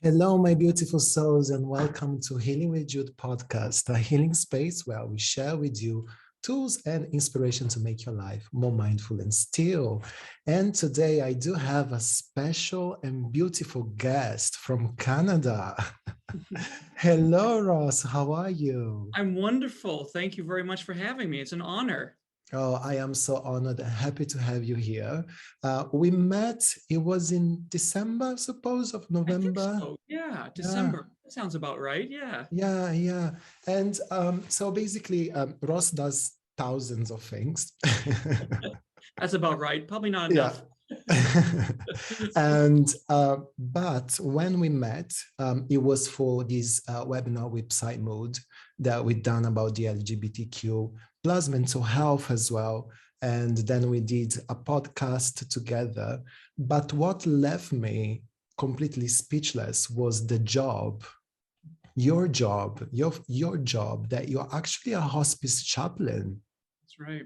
Hello, my beautiful souls, and welcome to Healing with Jude Podcast, a healing space where we share with you tools and inspiration to make your life more mindful and still. And today I do have a special and beautiful guest from Canada. Hello, Ross. How are you? I'm wonderful. Thank you very much for having me. It's an honor. Oh, I am so honored and happy to have you here. We met, it was in December, I suppose, of I think November. so. Yeah, Yeah. December. That sounds about right. Yeah. Yeah. And so basically, Ross does thousands of things. That's about right. Probably not Yeah. enough. And but when we met, it was for this webinar website mode that we done about the LGBTQ plus mental health as well. And then we did a podcast together. But what left me completely speechless was the job, your job, that you're actually a hospice chaplain. That's right.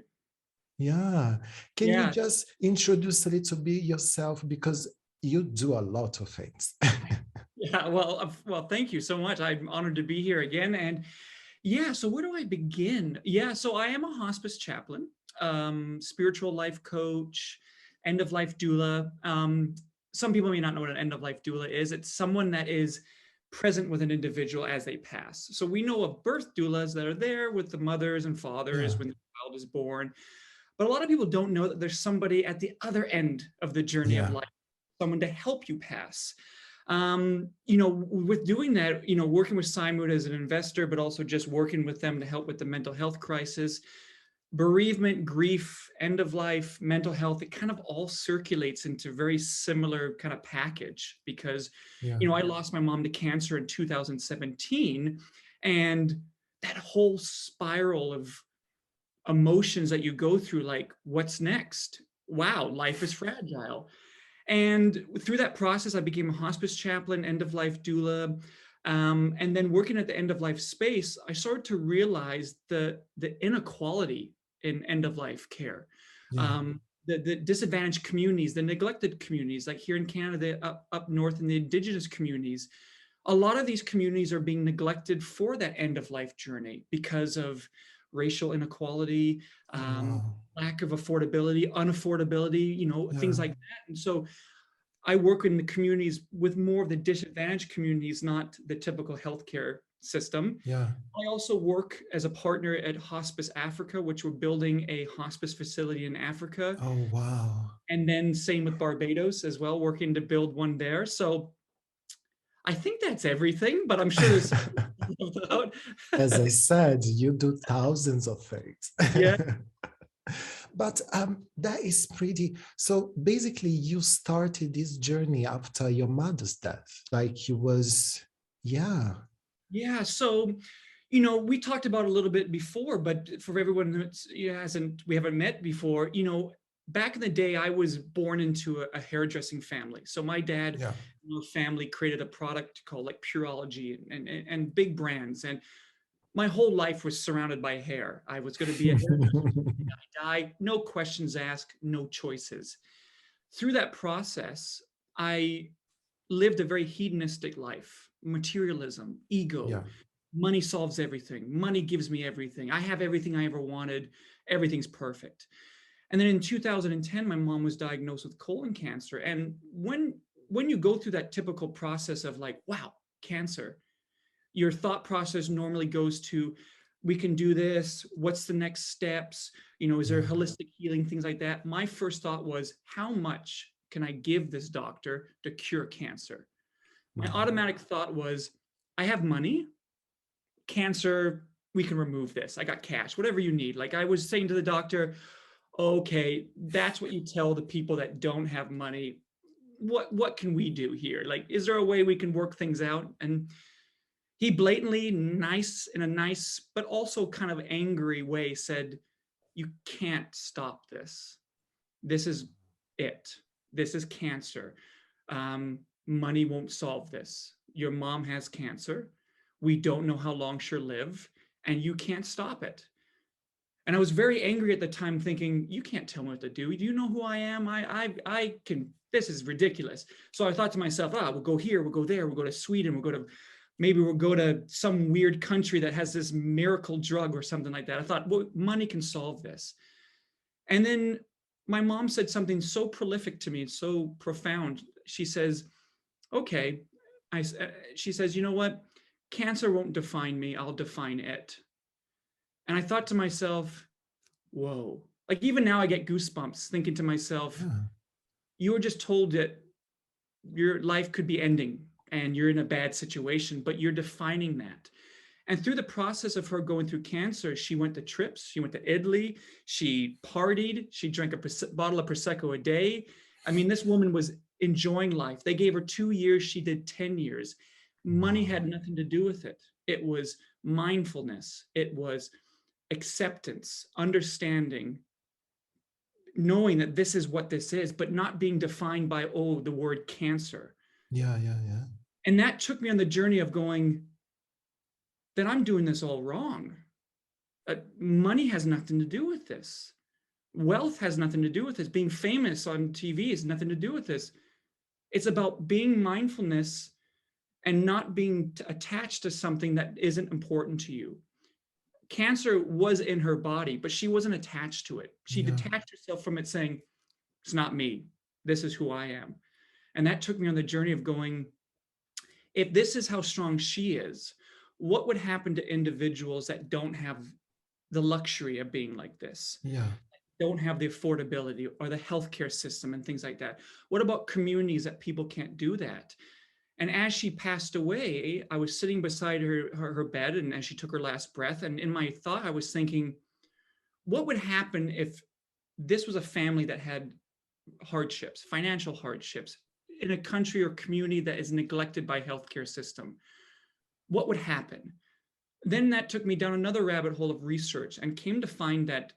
Yeah. Can you Yeah. just introduce a little bit yourself, because you do a lot of things? Yeah. Well, thank you so much. I'm honored to be here again. And yeah, so where do I begin? Yeah, so I am a hospice chaplain, spiritual life coach, end of life doula. Some people may not know what an end of life doula is. It's someone that is present with an individual as they pass. So we know of birth doulas that are there with the mothers and Yeah. fathers when the child is born. But a lot of people don't know that there's somebody at the other end of the journey of Yeah. life, someone to help you pass. With doing that, working with Simon as an investor, but also just working with them to help with the mental health crisis, bereavement, grief, end of life, mental health, it kind of all circulates into very similar kind of package because, Yeah. I lost my mom to cancer in 2017, and that whole spiral of emotions that you go through, like, what's next? Wow, life is fragile. And through that process, I became a hospice chaplain, end of life doula. And then working at the end of life space, I started to realize the inequality in end of life care. Yeah. The disadvantaged communities, the neglected communities, like here in Canada, up north in the Indigenous communities, a lot of these communities are being neglected for that end of life journey because of racial inequality, Oh, um, wow. lack of affordability, unaffordability, Yeah. things like that. And so I work in the communities with more of the disadvantaged communities, not the typical healthcare system. Yeah. I also work as a partner at Hospice Africa, which we're building a hospice facility in Africa. Oh, wow. And then same with Barbados as well, working to build one there. So I think that's everything, but I'm sure there's about. As I said, you do thousands of things. Yeah. But that is pretty. So basically, you started this journey after your mother's death. Like you was, yeah, Yeah. So, we talked about it a little bit before, but for everyone that's we haven't met before, back in the day, I was born into a hairdressing family. So my dad, yeah, family created a product called like Pureology and big brands. And my whole life was surrounded by hair. I was going to be a hairdresser. I die, no questions asked, no choices. Through that process, I lived a very hedonistic life, materialism, ego. yeah, Money solves everything. Money gives me everything. I have everything I ever wanted. Everything's perfect. And then in 2010, my mom was diagnosed with colon cancer. And when you go through that typical process of like, wow, cancer, your thought process normally goes to, we can do this. What's the next steps? Is there yeah. holistic healing, things like that? My first thought was, how much can I give this doctor to cure cancer? My Wow. automatic thought was, I have money, cancer, we can remove this. I got cash, whatever you need. Like I was saying to the doctor, okay, that's what you tell the people that don't have money. What can we do here? Like, is there a way we can work things out? And he blatantly, nice, in a nice but also kind of angry way, said, you can't stop this. This is it. This is cancer. Money won't solve this. Your mom has cancer. We don't know how long she'll live, and you can't stop it. And I was very angry at the time, thinking, you can't tell me what to do. Do you know who I am? I can this is ridiculous. So I thought to myself, we'll go here, we'll go there, we'll go to Sweden, maybe we'll go to some weird country that has this miracle drug or something like that. I thought, well, money can solve this. And then my mom said something so prolific to me, so profound. She says, okay, she says, you know what? Cancer won't define me, I'll define it. And I thought to myself, whoa. Like even now I get goosebumps thinking to myself, you were just told that your life could be ending and you're in a bad situation, but you're defining that. And through the process of her going through cancer, she went to trips, she went to Italy, she partied, she drank a bottle of Prosecco a day. I mean, this woman was enjoying life. They gave her 2 years, she did 10 years. Money had nothing to do with it. It was mindfulness. It was acceptance, understanding, knowing that this is what this is, but not being defined by, the word cancer. Yeah. And that took me on the journey of going, that I'm doing this all wrong. Money has nothing to do with this. Wealth has nothing to do with this. Being famous on TV has nothing to do with this. It's about being mindfulness and not being attached to something that isn't important to you. Cancer was in her body, but she wasn't attached to it. She detached herself from it, saying, it's not me. This is who I am. And that took me on the journey of going, if this is how strong she is, what would happen to individuals that don't have the luxury of being like this? Don't have the affordability or the healthcare system and things like that? What about communities that people can't do that? And as she passed away, I was sitting beside her bed, and as she took her last breath, and in my thought, I was thinking, what would happen if this was a family that had hardships, financial hardships, in a country or community that is neglected by healthcare system? What would happen? Then that took me down another rabbit hole of research and came to find that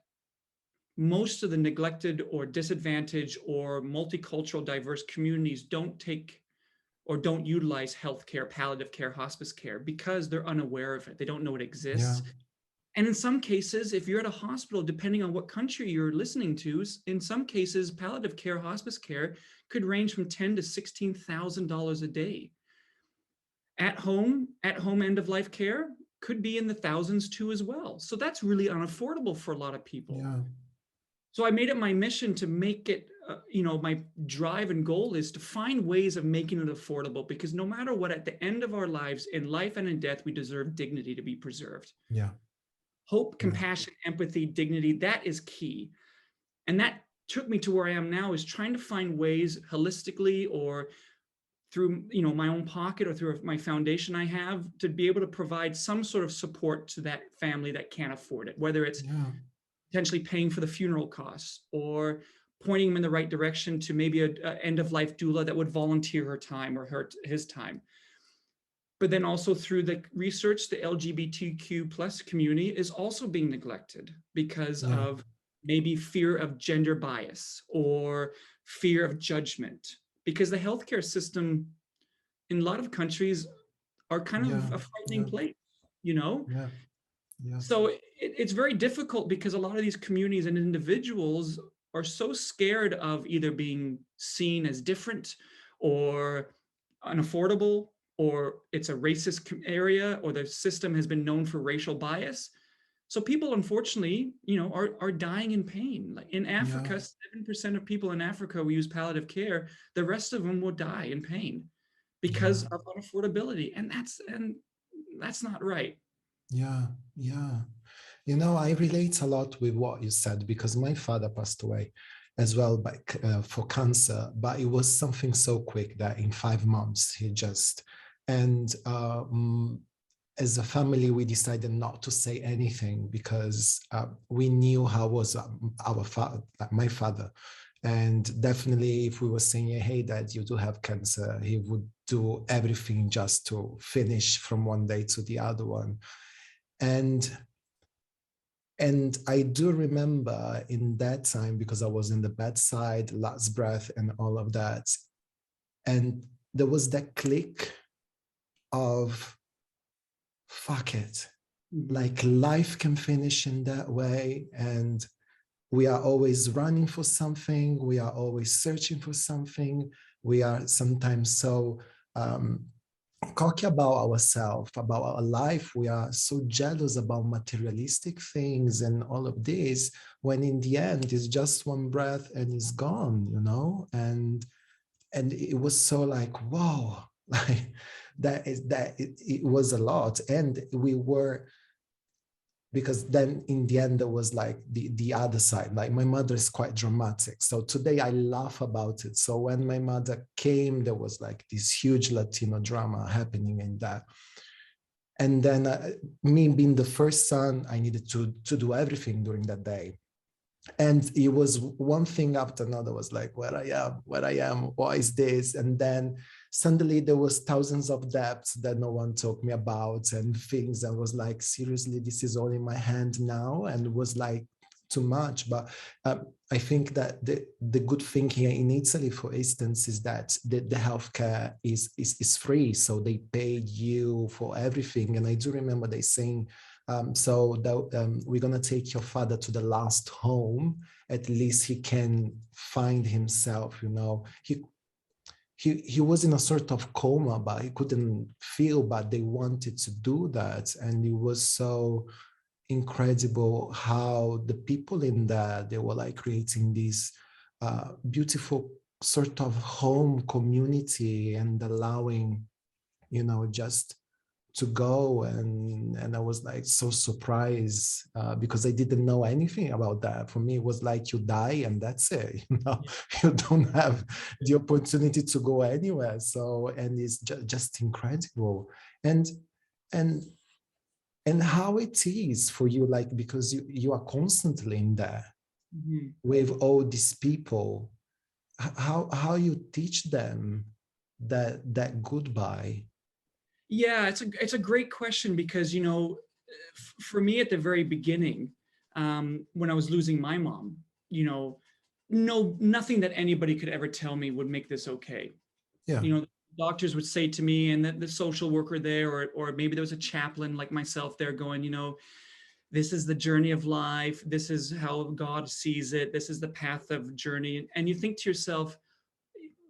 most of the neglected or disadvantaged or multicultural diverse communities don't utilize healthcare, palliative care, hospice care, because they're unaware of it. They don't know it exists. And in some cases, if you're at a hospital, depending on what country you're listening to, in some cases, palliative care, hospice care could range from $10,000 to $16,000 a day. At home end of life care could be in the thousands too as well. So that's really unaffordable for a lot of people. So I made it my mission to make it, my drive and goal is to find ways of making it affordable, because no matter what, at the end of our lives, in life and in death, we deserve dignity to be preserved. Hope, compassion, empathy, dignity, that is key. And that took me to where I am now, is trying to find ways holistically or through my own pocket or through my foundation I have, to be able to provide some sort of support to that family that can't afford it, whether it's potentially paying for the funeral costs or pointing them in the right direction to maybe a end-of-life doula that would volunteer her time or his time. But then also through the research, the LGBTQ plus community is also being neglected because of maybe fear of gender bias or fear of judgment, because the healthcare system in a lot of countries are kind of a frightening place, So it's very difficult, because a lot of these communities and individuals are so scared of either being seen as different or unaffordable, or it's a racist area, or the system has been known for racial bias. So people, unfortunately, are dying in pain. Like in Africa, 7% of people in Africa will use palliative care. The rest of them will die in pain because of unaffordability. And that's not right. I relate a lot with what you said, because my father passed away as well for cancer, but it was something so quick that in 5 months he just, and as a family, we decided not to say anything, because we knew how was our father, my father. And definitely if we were saying, hey, Dad, you do have cancer, he would do everything just to finish from one day to the other one. And I do remember in that time, because I was in the bedside, last breath and all of that. And there was that click of, fuck it, like life can finish in that way. And we are always running for something. We are always searching for something. We are sometimes so cocky about ourselves, about our life. We are so jealous about materialistic things and all of this, when in the end it's just one breath and it's gone, you know? And it was so like, whoa, like it was a lot. And we were, because then in the end there was like the other side. Like my mother is quite dramatic, so today I laugh about it. So when my mother came, there was like this huge Latino drama happening in that. And then me being the first son, I needed to do everything during that day. And it was one thing after another. Was like, where I am, what is this? And then suddenly there was thousands of debts that no one talked me about, and things. I was like, seriously, this is all in my hand now. And it was like too much. But I think that the good thing here in Italy, for instance, is that the healthcare is free. So they paid you for everything. And I do remember they saying, we're going to take your father to the last home. At least he can find himself, you know. He was in a sort of coma, but he couldn't feel, but they wanted to do that. And it was so incredible how the people in there, they were like creating this beautiful sort of home community and allowing, you know, just to go. And I was like so surprised because I didn't know anything about that. For me, it was like you die and that's it. You know, you don't have the opportunity to go anywhere. So, and it's just incredible. And and and how it is for you, like, because you are constantly in there with all these people, how you teach them that goodbye. Yeah, it's a great question, because, you know, for me at the very beginning, when I was losing my mom, you know, nothing that anybody could ever tell me would make this okay. Yeah. You know, doctors would say to me, and the social worker there, or maybe there was a chaplain like myself there going, you know, this is the journey of life. This is how God sees it. This is the path of journey. And you think to yourself,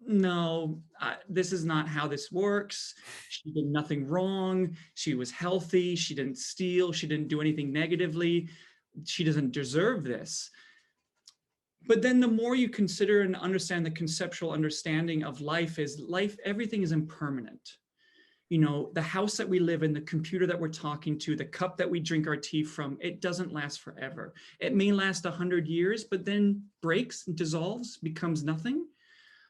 no, this is not how this works. She did nothing wrong. She was healthy. She didn't steal. She didn't do anything negatively. She doesn't deserve this. But then the more you consider and understand, the conceptual understanding of life, everything is impermanent. You know, the house that we live in, the computer that we're talking to, the cup that we drink our tea from, it doesn't last forever. It may last 100 years, but then breaks, dissolves, becomes nothing.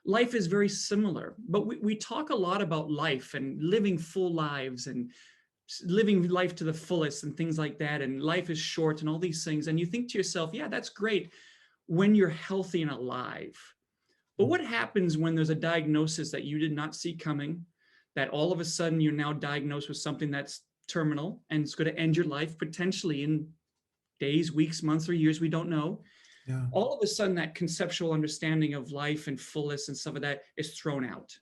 Life is very similar, but we talk a lot about life and living full lives and living life to the fullest and things like that. And life is short and all these things. And you think to yourself, yeah, that's great when you're healthy and alive. But what happens when there's a diagnosis that you did not see coming, that all of a sudden you're now diagnosed with something that's terminal and it's going to end your life potentially in days, weeks, months, or years, we don't know. Yeah. All of a sudden that conceptual understanding of life and fullness and stuff of that is thrown out.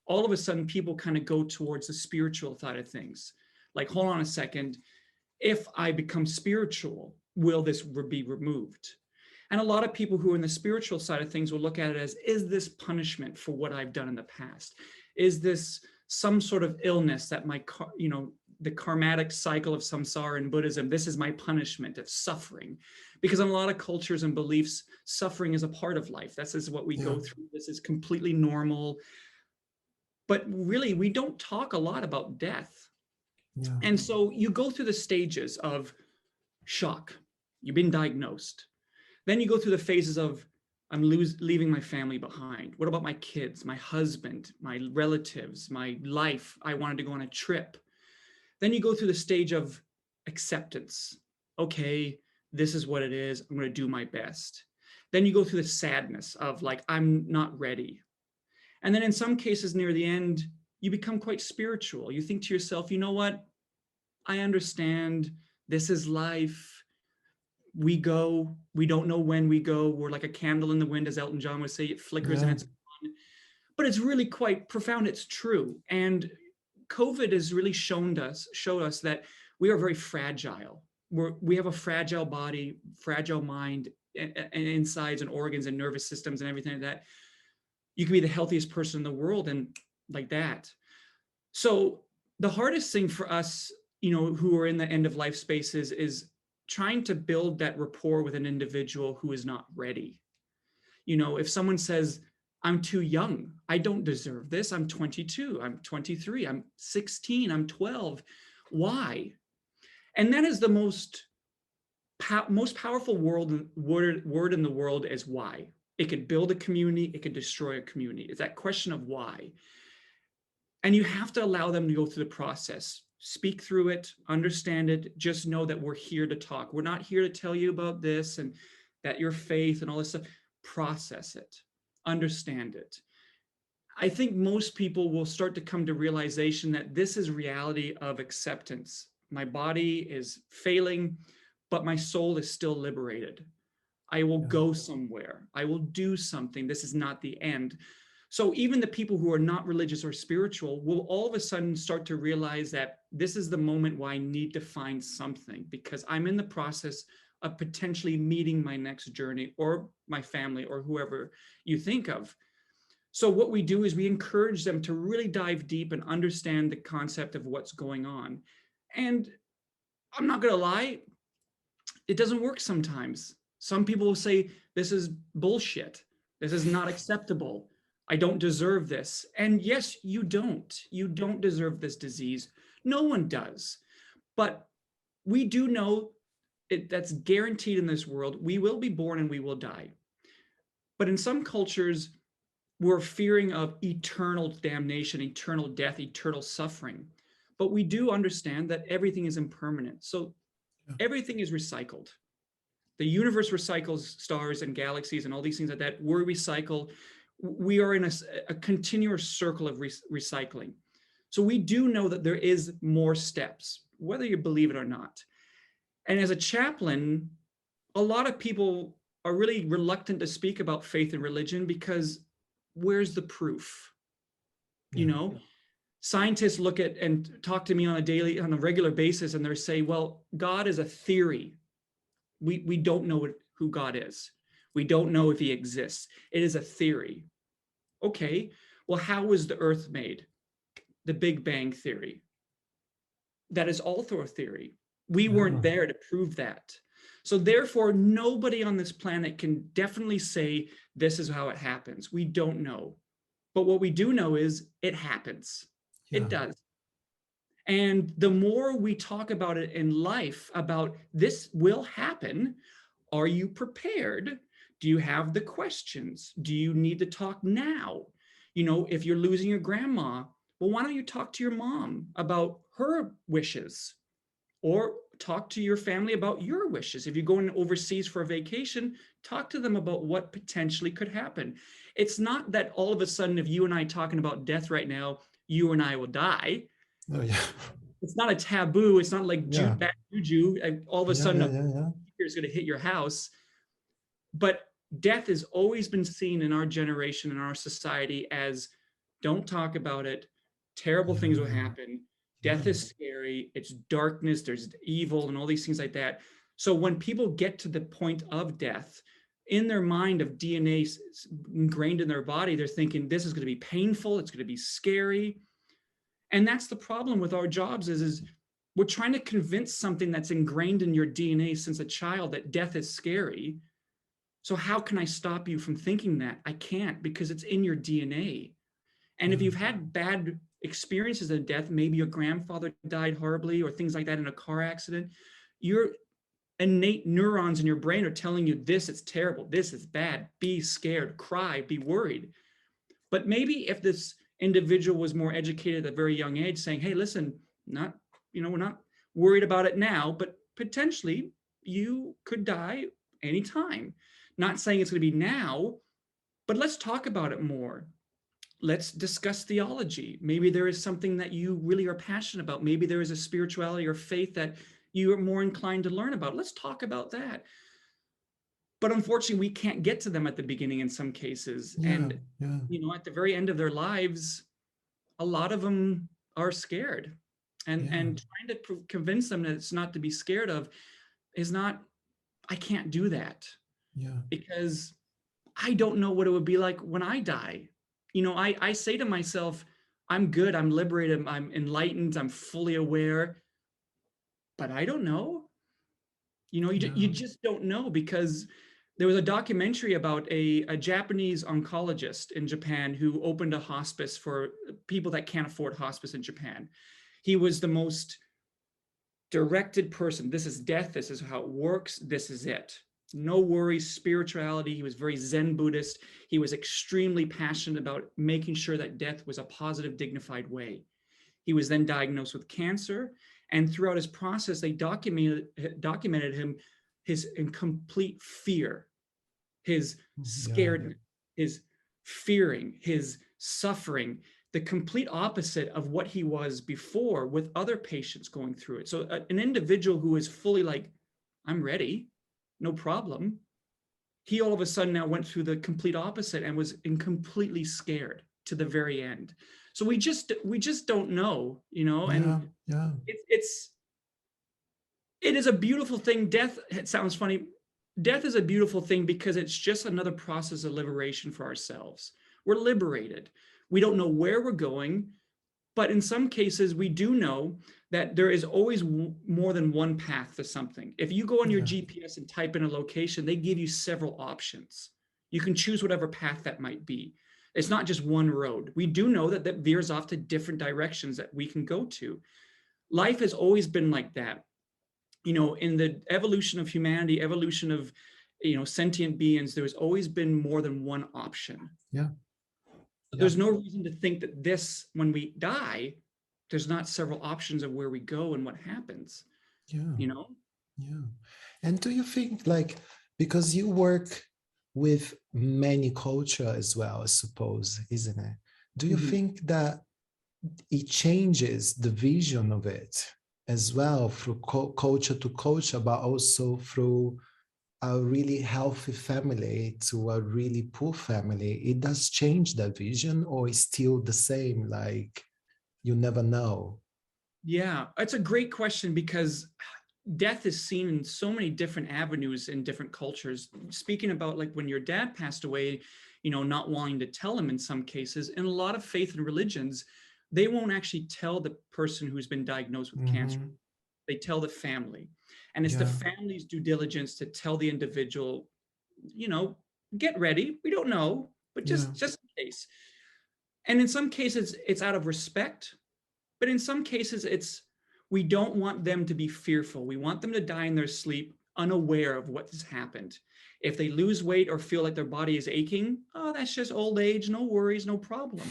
All of a sudden people kind of go towards the spiritual side of things. Like, hold on a second, if I become spiritual, will this be removed? And a lot of people who are in the spiritual side of things will look at it as, is this punishment for what I've done in the past? Is this some sort of illness that the karmatic cycle of samsara in Buddhism, this is my punishment of suffering? Because in a lot of cultures and beliefs, suffering is a part of life. This is what we go through. This is completely normal. But really, we don't talk a lot about death. Yeah. And so you go through the stages of shock. You've been diagnosed. Then you go through the phases of, I'm leaving my family behind. What about my kids, my husband, my relatives, my life? I wanted to go on a trip. Then you go through the stage of acceptance. Okay, this is what it is. I'm going to do my best. Then you go through the sadness of like, I'm not ready. And then in some cases near the end, you become quite spiritual. You think to yourself, you know what? I understand. This is life. We go, we don't know when we go. We're like a candle in the wind, as Elton John would say, it flickers and it's gone. But it's really quite profound. It's true. And COVID has really showed us that we are very fragile. We have a fragile body, fragile mind. and insides and organs and nervous systems and everything like that. You can be the healthiest person in the world and like that. So the hardest thing for us, who are in the end of life spaces is trying to build that rapport with an individual who is not ready. If someone says, I'm too young, I don't deserve this, I'm 22, I'm 23, I'm 16, I'm 12, why? And that is the most powerful word in the world is why. It could build a community, it could destroy a community. It's that question of why. And you have to allow them to go through the process, speak through it, understand it, just know that we're here to talk. We're not here to tell you about this and that your faith and all this stuff. Process it, understand it. I think most people will start to come to realization that this is reality of acceptance. My body is failing, but my soul is still liberated. I will go somewhere. I will do something. This is not the end. So even the people who are not religious or spiritual will all of a sudden start to realize that this is the moment where I need to find something, because I'm in the process of potentially meeting my next journey or my family or whoever you think of. So what we do is we encourage them to really dive deep and understand the concept of what's going on. And I'm not going to lie, it doesn't work sometimes. Some people will say, this is bullshit. This is not acceptable. I don't deserve this. And yes, you don't. You don't deserve this disease. No one does. But we do know that's guaranteed in this world. We will be born and we will die. But in some cultures, we're fearing of eternal damnation, eternal death, eternal suffering. But we do understand that everything is impermanent. So everything is recycled. The universe recycles stars and galaxies and all these things like that. We're recycled. We are in a continuous circle of recycling. So we do know that there is more steps, whether you believe it or not. And as a chaplain, a lot of people are really reluctant to speak about faith and religion because where's the proof? Scientists look at and talk to me on a regular basis, and they say, well, God is a theory. We don't know who God is. We don't know if he exists. It is a theory. Okay, well, how was the earth made? The Big Bang theory. That is also a theory. We weren't there to prove that. So therefore, nobody on this planet can definitely say this is how it happens. We don't know. But what we do know is it happens. It does. And the more we talk about it in life, about this will happen, are you prepared? Do you have the questions? Do you need to talk now? If you're losing your grandma, well, why don't you talk to your mom about her wishes? Or talk to your family about your wishes. If you're going overseas for a vacation, talk to them about what potentially could happen. It's not that all of a sudden, if you and I talking about death right now, you and I will die. Oh, yeah. It's not a taboo. It's not like bad juju. All of a sudden, a meteor is going to hit your house. But death has always been seen in our generation, in our society, as don't talk about it. Terrible things will happen. Death is scary. It's darkness. There's evil and all these things like that. So when people get to the point of death, in their mind of DNA ingrained in their body, they're thinking this is going to be painful. It's going to be scary. And that's the problem with our jobs is we're trying to convince something that's ingrained in your DNA since a child that death is scary. So how can I stop you from thinking that? I can't, because it's in your DNA. And if you've had bad experiences of death, maybe your grandfather died horribly or things like that in a car accident, your innate neurons in your brain are telling you this is terrible, this is bad, be scared, cry, be worried. But maybe if this individual was more educated at a very young age, saying, hey, listen, we're not worried about it now, but potentially you could die anytime. Not saying it's going to be now, but let's talk about it more. Let's discuss theology. Maybe there is something that you really are passionate about. Maybe there is a spirituality or faith that you are more inclined to learn about. Let's talk about that. But unfortunately, we can't get to them at the beginning in some cases. And at the very end of their lives, a lot of them are scared. And trying to convince them that it's not to be scared of is not, I can't do that. Yeah. because I don't know what it would be like when I die. I say to myself, I'm good, I'm liberated, I'm enlightened, I'm fully aware, but I don't know. You Yeah. just don't know, because there was a documentary about a Japanese oncologist in Japan who opened a hospice for people that can't afford hospice in Japan. He was the most directed person. This is death. This is how it works. This is it. No worries, spirituality. He was very Zen Buddhist. He was extremely passionate about making sure that death was a positive, dignified way. He was then diagnosed with cancer. And throughout his process, they documented him, his complete fear, his Yeah. scaredness, his fearing, his suffering, the complete opposite of what he was before with other patients going through it. So an individual who is fully like, I'm ready, no problem. He all of a sudden now went through the complete opposite and was completely scared to the very end. So we just don't know, Yeah. and Yeah. it is a beautiful thing. Death, it sounds funny. Death is a beautiful thing because it's just another process of liberation for ourselves. We're liberated. We don't know where we're going, but in some cases, we do know that there is always more than one path to something. If you go on your Yeah. GPS and type in a location, they give you several options. You can choose whatever path that might be. It's not just one road. We do know that that veers off to different directions that we can go to. Life has always been like that. In the evolution of humanity, evolution of sentient beings, there's always been more than one option. Yeah. But Yeah. there's no reason to think that when we die, there's not several options of where we go and what happens, Yeah. you know? Yeah. And do you think, like, because you work with many culture as well, I suppose, isn't it? Do you Mhm. think that it changes the vision of it as well through culture to culture, but also through a really healthy family to a really poor family? It does change that vision, or is still the same? Like, you never know. Yeah, it's a great question because death is seen in so many different avenues in different cultures. Speaking about like when your dad passed away, not wanting to tell him in some cases, in a lot of faith and religions, they won't actually tell the person who's been diagnosed with cancer. Mm-hmm. They tell the family. And it's the Yeah. family's due diligence to tell the individual, you know, get ready. We don't know, but Yeah. just in case. And in some cases, it's out of respect, but in some cases, it's we don't want them to be fearful. We want them to die in their sleep, unaware of what has happened. If they lose weight or feel like their body is aching, oh, that's just old age, no worries, no problem.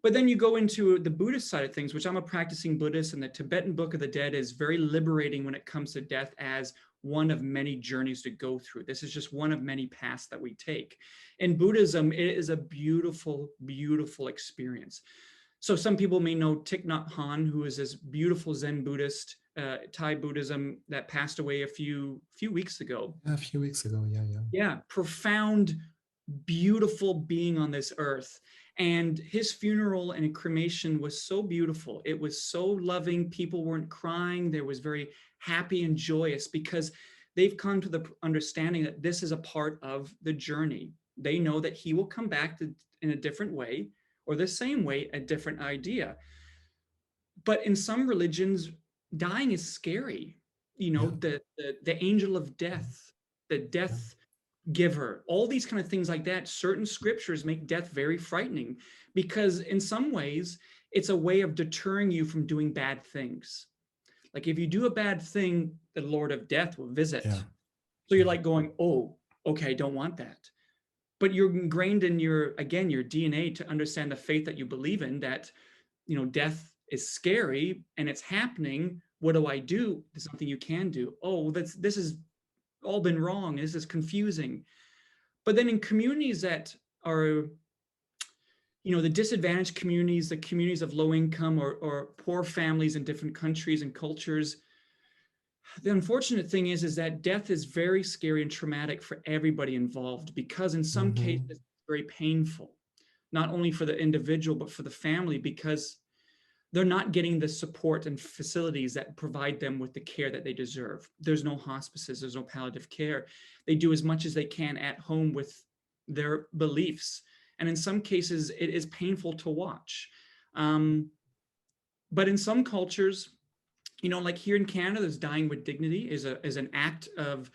But then you go into the Buddhist side of things, which I'm a practicing Buddhist, and the Tibetan Book of the Dead is very liberating when it comes to death as one of many journeys to go through. This is just one of many paths that we take. In Buddhism, it is a beautiful, beautiful experience. So some people may know Thich Nhat Hanh, who is this beautiful Zen Buddhist, Thai Buddhism, that passed away a few weeks ago. A few weeks ago. Yeah. Yeah. Yeah, profound, beautiful being on this earth. And his funeral and cremation was so beautiful. It was so loving. People weren't crying. There was very happy and joyous because they've come to the understanding that this is a part of the journey. They know that he will come back in a different way, or the same way, a different idea. But in some religions, dying is scary. Yeah. The angel of death, the Yeah. death giver, all these kind of things like that. Certain scriptures make death very frightening because in some ways it's a way of deterring you from doing bad things. Like if you do a bad thing, the Lord of Death will visit. Yeah. So you're Yeah. like going, oh, okay, I don't want that. But you're ingrained in your DNA to understand the faith that you believe in, that death is scary and it's happening. What do I do? There's nothing you can do. Oh, this has all been wrong. This is confusing. But then in communities that are, the disadvantaged communities, the communities of low income or poor families in different countries and cultures, the unfortunate thing is that death is very scary and traumatic for everybody involved, because in some cases Mm-hmm. it's very painful, not only for the individual, but for the family, because they're not getting the support and facilities that provide them with the care that they deserve. There's no hospices, there's no palliative care. They do as much as they can at home with their beliefs. And in some cases, it is painful to watch. But in some cultures, like here in Canada, there's dying with dignity is an act of,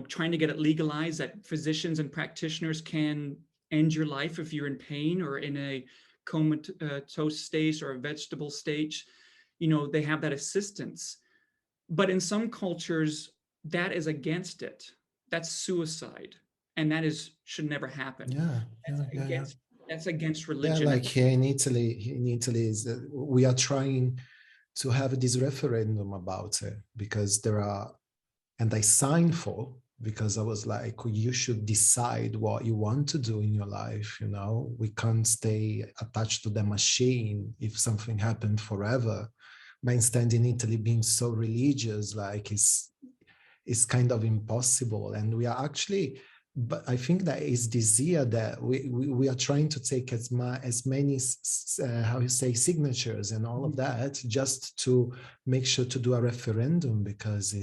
trying to get it legalized, that physicians and practitioners can end your life if you're in pain or in a comatose state or a vegetable state. They have that assistance. But in some cultures, that is against it. That's suicide. And that should never happen. That's against religion. Yeah, like here in Italy, is we are trying to have this referendum about it because and I signed for, because I was like, you should decide what you want to do in your life. We can't stay attached to the machine if something happened forever. But instead, in Italy, being so religious, like it's kind of impossible. And we are actually, but I think that is this year that we are trying to take as many signatures and all of that, just to make sure to do a referendum, because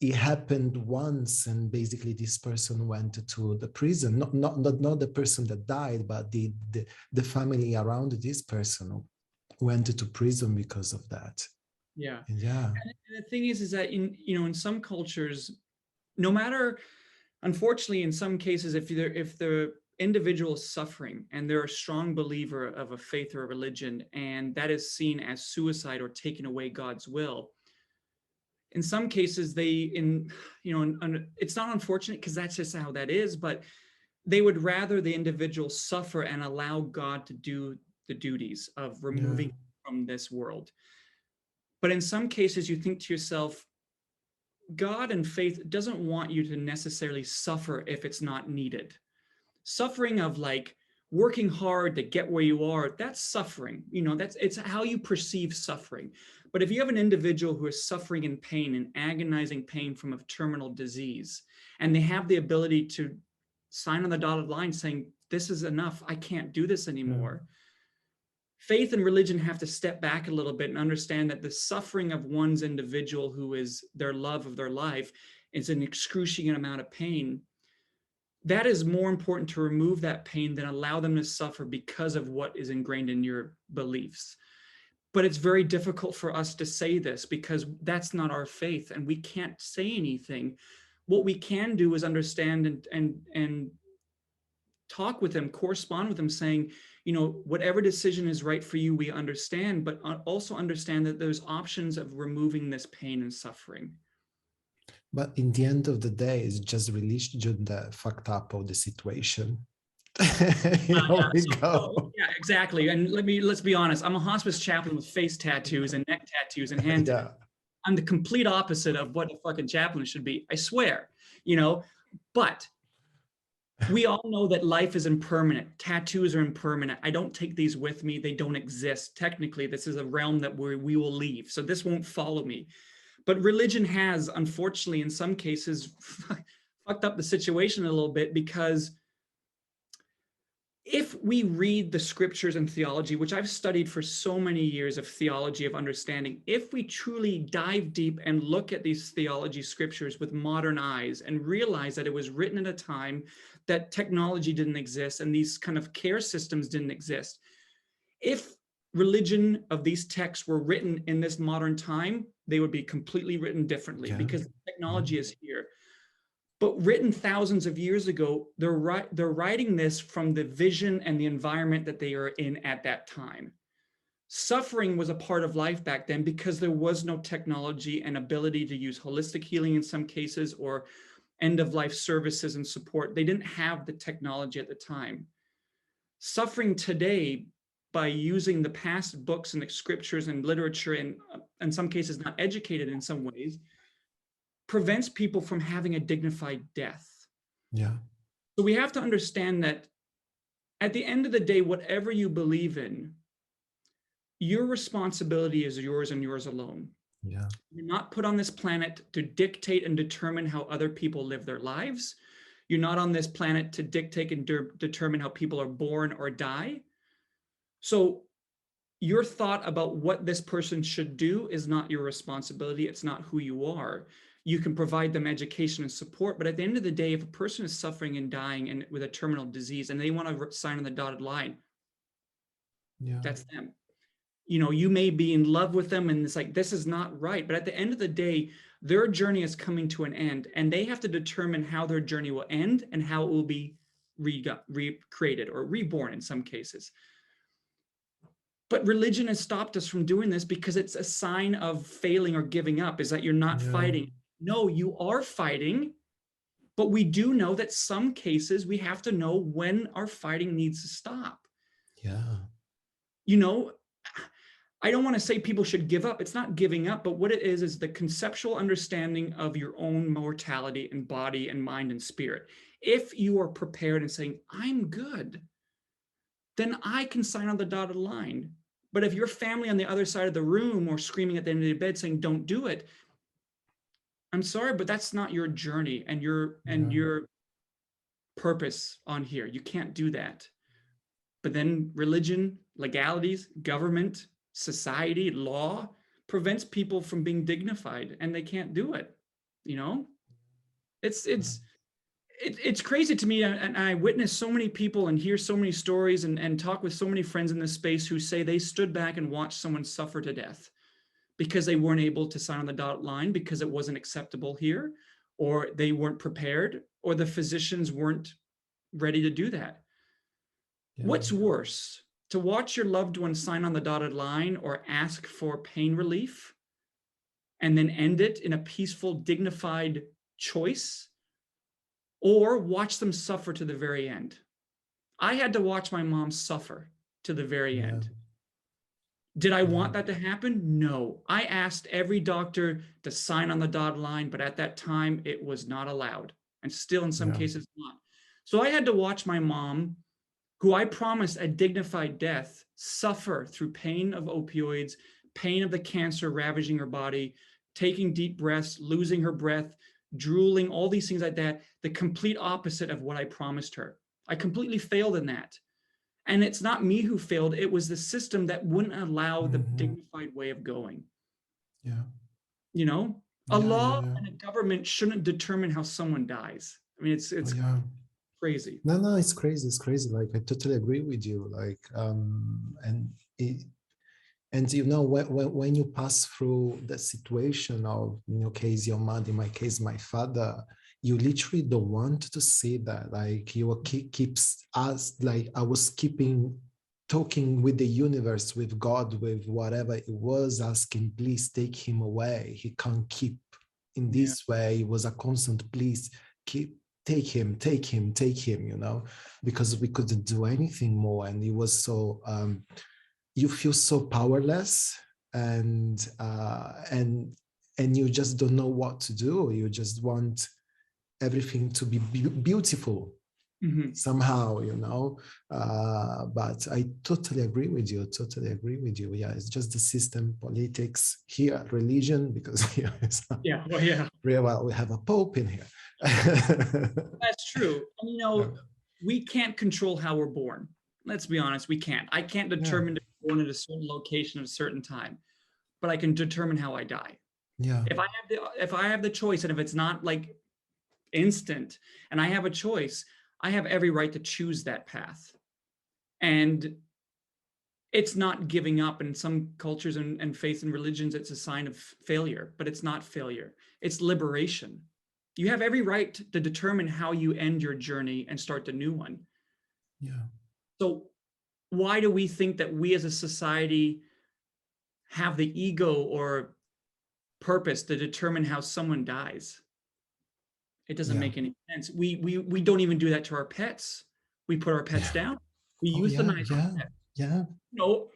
it happened once, and basically this person went to the prison, not the person that died, but the family around this person went to prison because of that. Yeah. And the thing is that in some cultures, no matter, unfortunately, in some cases, if the individual is suffering and they're a strong believer of a faith or a religion, and that is seen as suicide or taking away God's will, in some cases it's not unfortunate because that's just how that is, but they would rather the individual suffer and allow God to do the duties of removing from this world. But in some cases, you think to yourself, God and faith doesn't want you to necessarily suffer if it's not needed. Suffering of like working hard to get where you are, that's suffering. It's how you perceive suffering. But if you have an individual who is suffering in pain and agonizing pain from a terminal disease, and they have the ability to sign on the dotted line saying, this is enough, I can't do this anymore. Faith and religion have to step back a little bit and understand that the suffering of one's individual, who is their love of their life, is an excruciating amount of pain. That is more important to remove that pain than allow them to suffer because of what is ingrained in your beliefs. But it's very difficult for us to say this because that's not our faith, and we can't say anything. What we can do is understand and talk with them, correspond with them, saying, whatever decision is right for you, we understand, but also understand that there's options of removing this pain and suffering. But in the end of the day, it's just religion that fucked up all the situation. Yeah, exactly. And let's be honest. I'm a hospice chaplain with face tattoos and neck tattoos and hand tattoos. I'm the complete opposite of what a fucking chaplain should be. I swear, but we all know that life is impermanent. Tattoos are impermanent. I don't take these with me. They don't exist. Technically, this is a realm that we will leave. So this won't follow me. But religion has, unfortunately, in some cases, fucked up the situation a little bit, because if we read the scriptures and theology, which I've studied for so many years of theology, of understanding, if we truly dive deep and look at these theology scriptures with modern eyes and realize that it was written at a time that technology didn't exist and these kind of care systems didn't exist, if religion of these texts were written in this modern time, they would be completely written differently because technology is here. But written thousands of years ago, they're writing this from the vision and the environment that they are in at that time. Suffering was a part of life back then because there was no technology and ability to use holistic healing in some cases, or end-of-life services and support. They didn't have the technology at the time. Suffering today, by using the past books and the scriptures and literature, and in some cases not educated in some ways, prevents people from having a dignified death. Yeah. So we have to understand that at the end of the day, whatever you believe in, your responsibility is yours and yours alone. Yeah. You're not put on this planet to dictate and determine how other people live their lives. You're not on this planet to dictate and determine how people are born or die. So your thought about what this person should do is not your responsibility. It's not who you are. You can provide them education and support, but at the end of the day, if a person is suffering and dying and with a terminal disease and they want to sign on the dotted line, that's them. You know, you may be in love with them and it's like, this is not right. But at the end of the day, their journey is coming to an end and they have to determine how their journey will end and how it will be recreated or reborn in some cases. But religion has stopped us from doing this because it's a sign of failing or giving up, is that you're not fighting. No, you are fighting, but we do know that some cases we have to know when our fighting needs to stop. Yeah. You know, I don't want to say people should give up. It's not giving up, but what it is the conceptual understanding of your own mortality and body and mind and spirit. If you are prepared and saying, I'm good, then I can sign on the dotted line. But if your family on the other side of the room or screaming at the end of the bed saying, don't do it, I'm sorry, but that's not your journey and your purpose on here. You can't do that. But then religion, legalities, government, society, law prevents people from being dignified and they can't do it. You know, it's crazy to me. And I witness so many people and hear so many stories and talk with so many friends in this space who say they stood back and watched someone suffer to death because they weren't able to sign on the dotted line because it wasn't acceptable here, or they weren't prepared, or the physicians weren't ready to do that. What's worse, to watch your loved one sign on the dotted line or ask for pain relief and then end it in a peaceful, dignified choice, or watch them suffer to the very end? I had to watch my mom suffer to the very end. Did I want that to happen? No. I asked every doctor to sign on the dotted line, but at that time it was not allowed, and still in some cases not. So I had to watch my mom, who I promised a dignified death, suffer through pain of opioids, pain of the cancer ravaging her body, taking deep breaths, losing her breath, drooling, all these things like that, the complete opposite of what I promised her. I completely failed in that. And it's not me who failed. It was the system that wouldn't allow the dignified way of going. Yeah. You know, a law and a government shouldn't determine how someone dies. I mean, it's crazy. No, it's crazy. It's crazy. Like, I totally agree with you. Like, and you know, when you pass through the situation of, in your case, your mother, in my case, my father, you literally don't want to see that. Like, you keeps us, like I was keeping talking with the universe, with God, with whatever it was, asking, please take him away. He can't keep in this way. It was a constant, please take him, you know, because we couldn't do anything more. And it was so, you feel so powerless, and you just don't know what to do. You just want everything to be beautiful somehow, you know. But I totally agree with you. Yeah, it's just the system, politics here, religion, because here is well, we have a pope in here. That's true. And, you know, we can't control how we're born. Let's be honest, we can't. I can't determine to be born at a certain location at a certain time, but I can determine how I die. Yeah. If I have the choice, and if it's not like instant, and I have a choice, I have every right to choose that path. And it's not giving up. In some cultures and faith and religions, it's a sign of failure, but it's not failure. It's liberation. You have every right to determine how you end your journey and start a new one. Yeah. So why do we think that we as a society have the ego or purpose to determine how someone dies? It doesn't make any sense. We don't even do that to our pets. We put our pets down. We euthanize our pets. Yeah. No,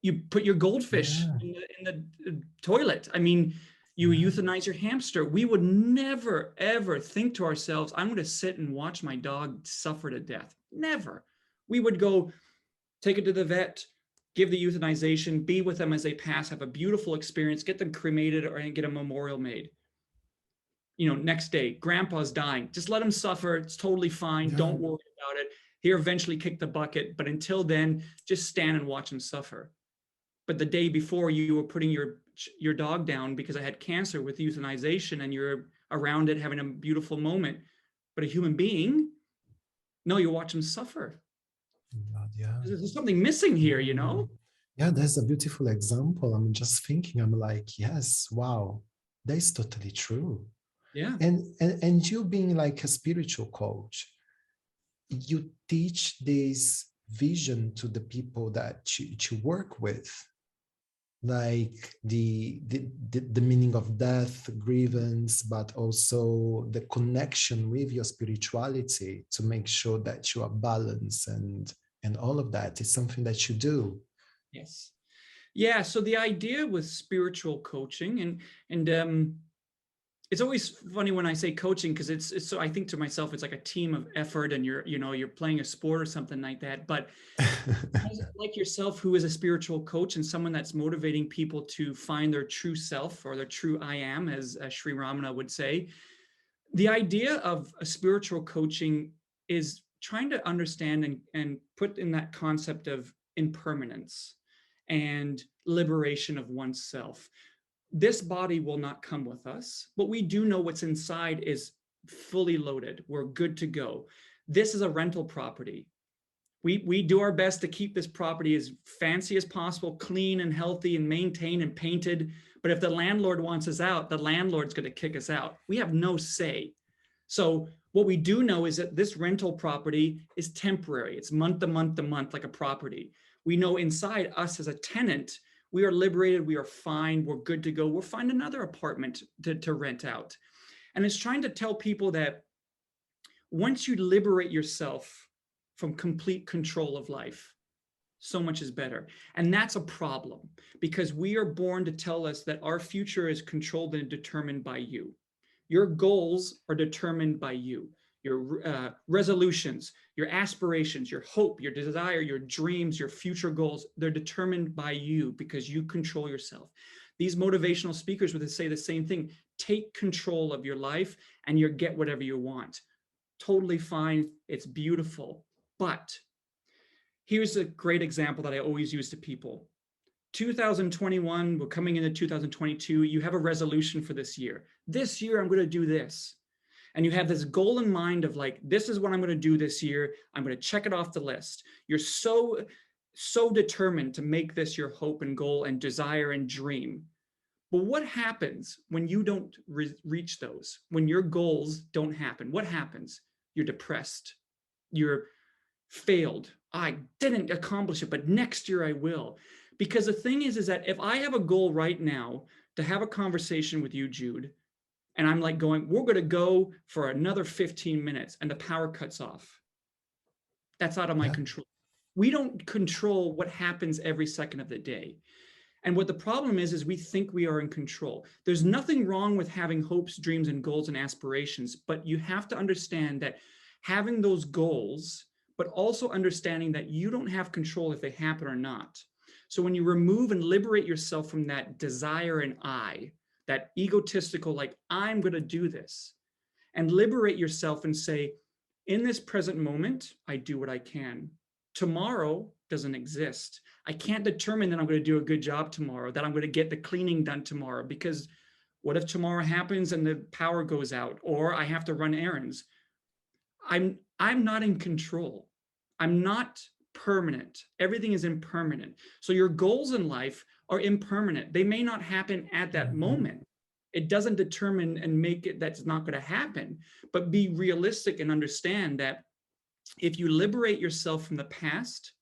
you put your goldfish in the toilet. I mean, you euthanize your hamster. We would never, ever think to ourselves, I'm going to sit and watch my dog suffer to death. Never. We would go take it to the vet, give the euthanization, be with them as they pass, have a beautiful experience, get them cremated or get a memorial made. You know, next day, grandpa's dying. Just let him suffer. It's totally fine. Don't worry about it. He'll eventually kick the bucket. But until then, just stand and watch him suffer. but the day before you were putting your dog down because I had cancer with euthanization, and you're around it having a beautiful moment. But a human being, no, you watch them suffer. God, yeah. There's something missing here, you know? Yeah, that's a beautiful example. I'm just thinking, I'm like, yes, wow, that is totally true. Yeah. And you being like a spiritual coach, you teach this vision to the people that you work with, like the meaning of death, grievance, but also the connection with your spirituality to make sure that you are balanced, and all of that is something that you do. Yes. Yeah. So the idea with spiritual coaching, and it's always funny when I say coaching, because it's so, I think to myself, it's like a team of effort, and you're playing a sport or something like that. But like yourself, who is a spiritual coach and someone that's motivating people to find their true self, or their true I am, as Sri Ramana would say, the idea of a spiritual coaching is trying to understand and put in that concept of impermanence and liberation of oneself. This body will not come with us, but we do know what's inside is fully loaded. We're good to go. This is a rental property. We do our best to keep this property as fancy as possible, clean and healthy and maintained and painted. But if the landlord wants us out, the landlord's going to kick us out. We have no say. So what we do know is that this rental property is temporary. It's month to month to month, like a property. We know inside us as a tenant, we are liberated, we are fine, we're good to go. We'll find another apartment to rent out. And it's trying to tell people that once you liberate yourself from complete control of life, so much is better. And that's a problem, because we are born to tell us that our future is controlled and determined by you. Your goals are determined by you. Your resolutions, your aspirations, your hope, your desire, your dreams, your future goals, they're determined by you, because you control yourself. These motivational speakers would say the same thing. Take control of your life and you get whatever you want. Totally fine. It's beautiful. But here's a great example that I always use to people. 2021, we're coming into 2022. You have a resolution for this year. This year, I'm going to do this. And you have this goal in mind of like, this is what I'm going to do this year. I'm going to check it off the list. You're so determined to make this your hope and goal and desire and dream. But what happens when you don't reach those? When your goals don't happen? What happens? You're depressed. You're failed. I didn't accomplish it, but next year I will. Because the thing is that if I have a goal right now to have a conversation with you, Jude, and I'm like going, we're going to go for another 15 minutes, and the power cuts off. That's out of my control. We don't control what happens every second of the day. And what the problem is we think we are in control. There's nothing wrong with having hopes, dreams, and goals and aspirations, but you have to understand that having those goals, but also understanding that you don't have control if they happen or not. So when you remove and liberate yourself from that desire and I, that egotistical, like, I'm going to do this, and liberate yourself and say, in this present moment, I do what I can. Tomorrow doesn't exist. I can't determine that I'm going to do a good job tomorrow, that I'm going to get the cleaning done tomorrow, because what if tomorrow happens and the power goes out, or I have to run errands? I'm not in control. I'm not permanent. Everything is impermanent. So your goals in life are impermanent. They may not happen at that moment. It doesn't determine and make it that's not going to happen, but be realistic and understand that if you liberate yourself from the past,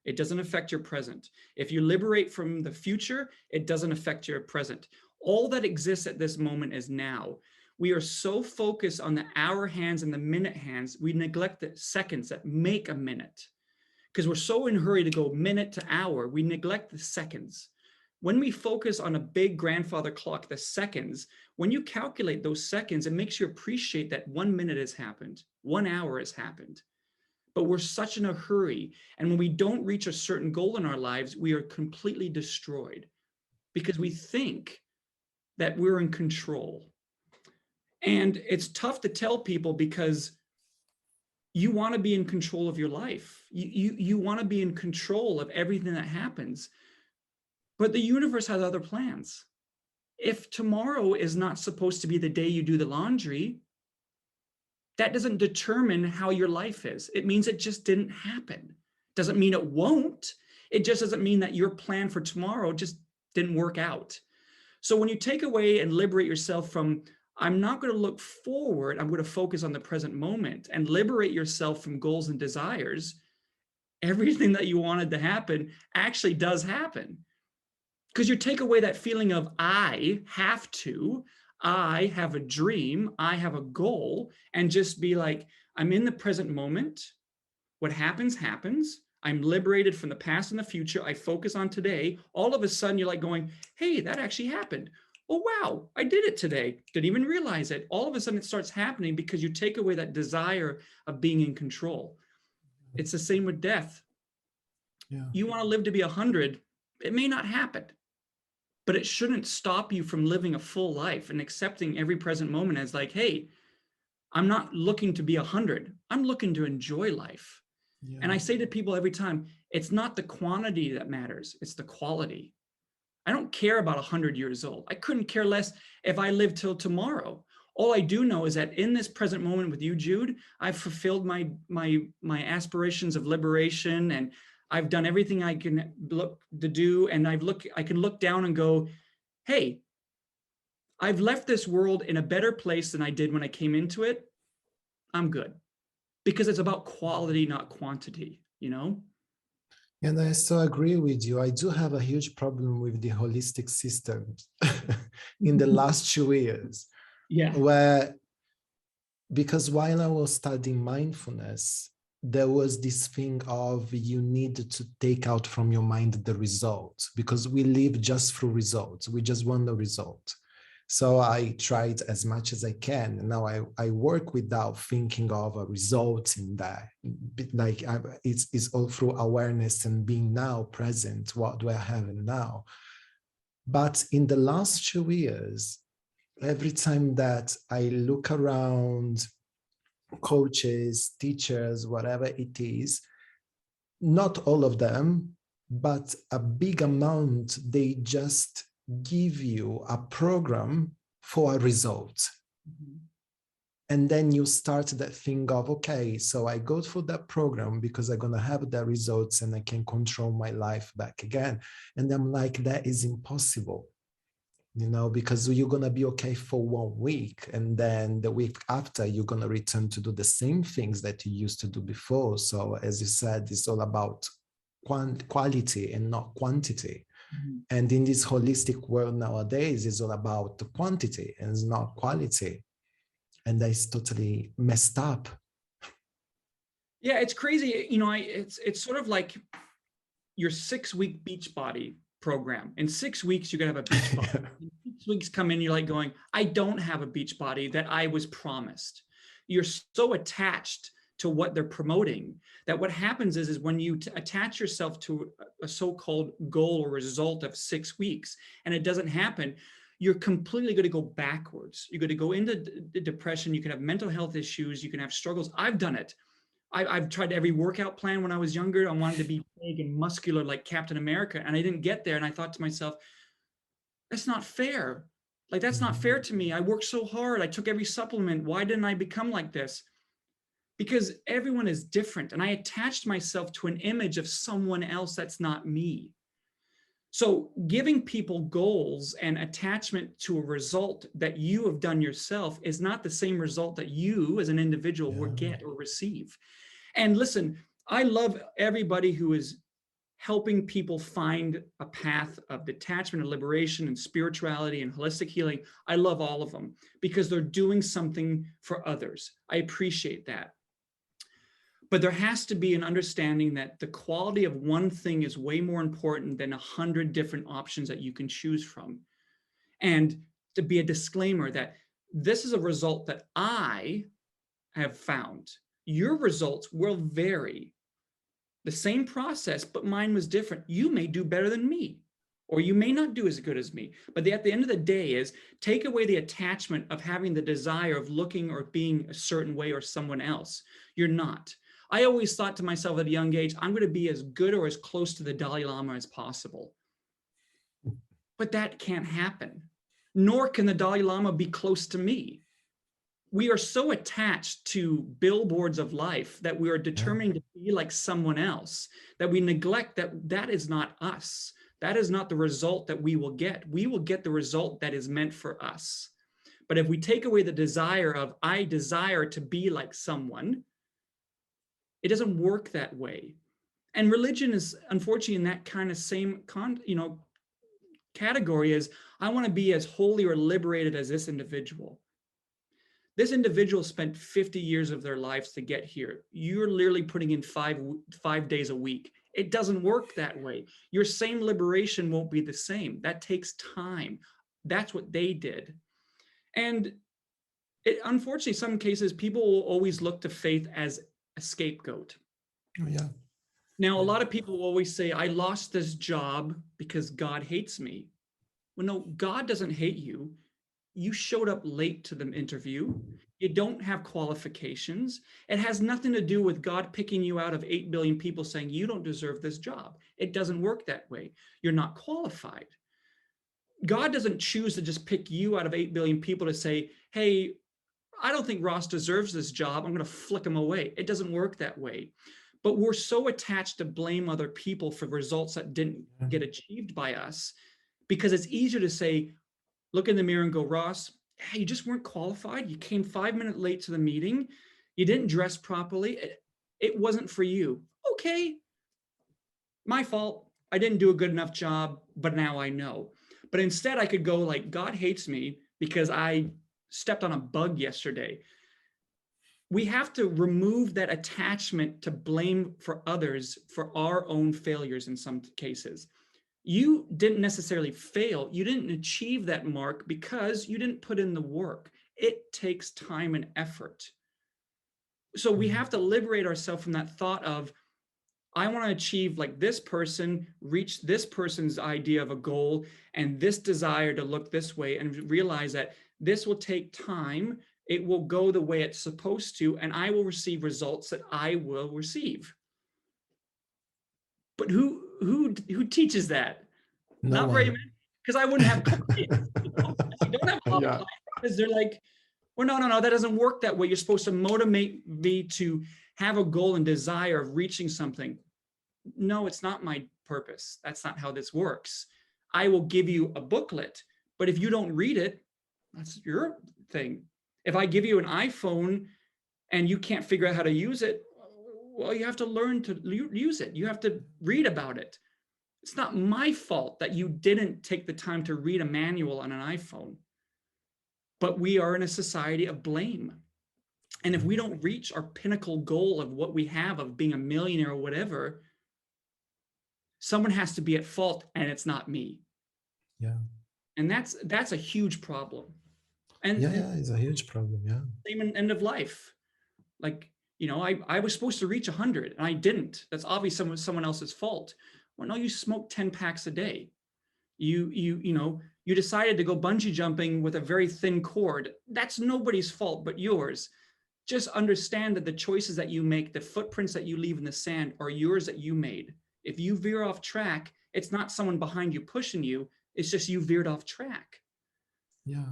it doesn't affect your present. If you liberate from the future, it doesn't affect your present. All that exists at this moment is now. We are so focused on the hour hands and the minute hands, we neglect the seconds that make a minute. Because we're so in a hurry to go minute to hour, we neglect the seconds. When we focus on a big grandfather clock, the seconds, when you calculate those seconds, it makes you appreciate that 1 minute has happened, 1 hour has happened. But we're such in a hurry. And when we don't reach a certain goal in our lives, we are completely destroyed because we think that we're in control. And it's tough to tell people because you want to be in control of your life. You want to be in control of everything that happens. But the universe has other plans. If tomorrow is not supposed to be the day you do the laundry, that doesn't determine how your life is. It means it just didn't happen. Doesn't mean it won't. It just doesn't mean that your plan for tomorrow just didn't work out. So when you take away and liberate yourself from, I'm not going to look forward, I'm going to focus on the present moment, and liberate yourself from goals and desires, everything that you wanted to happen actually does happen. Because you take away that feeling of I have to, I have a dream, I have a goal, and just be like, I'm in the present moment. What happens, happens. I'm liberated from the past and the future. I focus on today. All of a sudden, you're like going, hey, that actually happened. Oh, wow, I did it today. Didn't even realize it. All of a sudden, it starts happening because you take away that desire of being in control. It's the same with death. Yeah. You want to live to be 100, it may not happen. But it shouldn't stop you from living a full life and accepting every present moment as like, hey, I'm not looking to be 100. I'm looking to enjoy life. Yeah. And I say to people every time, it's not the quantity that matters, it's the quality. I don't care about 100 years old. I couldn't care less if I live till tomorrow. All I do know is that in this present moment with you, Jude, I've fulfilled my aspirations of liberation, and I've done everything I can look to do, and I can look down and go, hey, I've left this world in a better place than I did when I came into it. I'm good. Because it's about quality, not quantity, you know? And I so agree with you. I do have a huge problem with the holistic systems in the last 2 years. Yeah. Where, because while I was studying mindfulness, there was this thing of you need to take out from your mind the result, because we live just through results. We just want the result. So I tried as much as I can. And now I work without thinking of a result in that. Like it's all through awareness and being now present. What do I have now? But in the last 2 years, every time that I look around, coaches, teachers, whatever it is, not all of them, but a big amount, they just give you a program for a result. Mm-hmm. And then you start that thing of, okay, so I go through that program because I'm going to have the results and I can control my life back again. And I'm like, that is impossible. You know, because you're going to be okay for 1 week. And then the week after, you're going to return to do the same things that you used to do before. So as you said, it's all about quality and not quantity. Mm-hmm. And in this holistic world nowadays, it's all about the quantity and it's not quality. And that's totally messed up. Yeah, it's crazy. You know, it's sort of like your 6-week Beachbody program. In 6 weeks, you're going to have a beach body. 6 weeks come in, you're like going, I don't have a beach body that I was promised. You're so attached to what they're promoting that what happens is when you attach yourself to a so-called goal or result of 6 weeks and it doesn't happen, you're completely going to go backwards. You're going to go into depression. You can have mental health issues. You can have struggles. I've done it. I've tried every workout plan when I was younger. I wanted to be big and muscular like Captain America, and I didn't get there. And I thought to myself, that's not fair. Like, that's not fair to me. I worked so hard. I took every supplement. Why didn't I become like this? Because everyone is different. And I attached myself to an image of someone else that's not me. So giving people goals and attachment to a result that you have done yourself is not the same result that you as an individual would get or receive. And listen, I love everybody who is helping people find a path of detachment and liberation and spirituality and holistic healing. I love all of them because they're doing something for others. I appreciate that. But there has to be an understanding that the quality of one thing is way more important than 100 different options that you can choose from. And to be a disclaimer that this is a result that I have found. Your results will vary. The same process, but mine was different. You may do better than me, or you may not do as good as me. But at the end of the day is take away the attachment of having the desire of looking or being a certain way or someone else. You're not. I always thought to myself at a young age, I'm going to be as good or as close to the Dalai Lama as possible. But that can't happen. Nor can the Dalai Lama be close to me. We are so attached to billboards of life that we are determined to be like someone else, that we neglect that that is not us. That is not the result that we will get. We will get the result that is meant for us. But if we take away the desire of, I desire to be like someone, it doesn't work that way. And religion is unfortunately in that kind of same category as, I want to be as holy or liberated as this individual. This individual spent 50 years of their lives to get here. You're literally putting in five days a week. It doesn't work that way. Your same liberation won't be the same. That takes time. That's what they did. And unfortunately, some cases, people will always look to faith as a scapegoat. Oh, yeah. Now, a lot of people will always say, I lost this job because God hates me. Well, no, God doesn't hate you. You showed up late to the interview. You don't have qualifications. It has nothing to do with God picking you out of 8 billion people saying you don't deserve this job. It doesn't work that way. You're not qualified. God doesn't choose to just pick you out of 8 billion people to say, hey, I don't think Ross deserves this job. I'm going to flick him away. It doesn't work that way. But we're so attached to blame other people for results that didn't get achieved by us, because it's easier to say, look in the mirror and go, Ross, hey, you just weren't qualified. You came 5 minutes late to the meeting. You didn't dress properly. It wasn't for you. Okay, my fault. I didn't do a good enough job, but now I know. But instead I could go like, God hates me because I stepped on a bug yesterday. We have to remove that attachment to blame for others for our own failures in some cases. You didn't necessarily fail. You didn't achieve that mark because you didn't put in the work. It takes time and effort. So we have to liberate ourselves from that thought of, I want to achieve like this person, reach this person's idea of a goal and this desire to look this way, and realize that this will take time. It will go the way it's supposed to, and I will receive results that I will receive. But who teaches that? No Not one. very many, because I wouldn't have clients. I don't have a lot of clients because they're like, well, no, that doesn't work that way. You're supposed to motivate me to have a goal and desire of reaching something. No, it's not my purpose. That's not how this works. I will give you a booklet, but if you don't read it, that's your thing. If I give you an iPhone and you can't figure out how to use it, well, you have to learn to use it. You have to read about it. It's not my fault that you didn't take the time to read a manual on an iPhone. But we are in a society of blame. And if we don't reach our pinnacle goal of what we have of being a millionaire or whatever, someone has to be at fault, and it's not me. Yeah. And that's a huge problem. And it's a huge problem. Yeah. Same in end of life. Like, I was supposed to reach 100 and I didn't. That's obviously someone else's fault. Well, no, you smoke 10 packs a day. You decided to go bungee jumping with a very thin cord. That's nobody's fault but yours. Just understand that the choices that you make, the footprints that you leave in the sand, are yours that you made. If you veer off track, it's not someone behind you pushing you. It's just you veered off track. Yeah.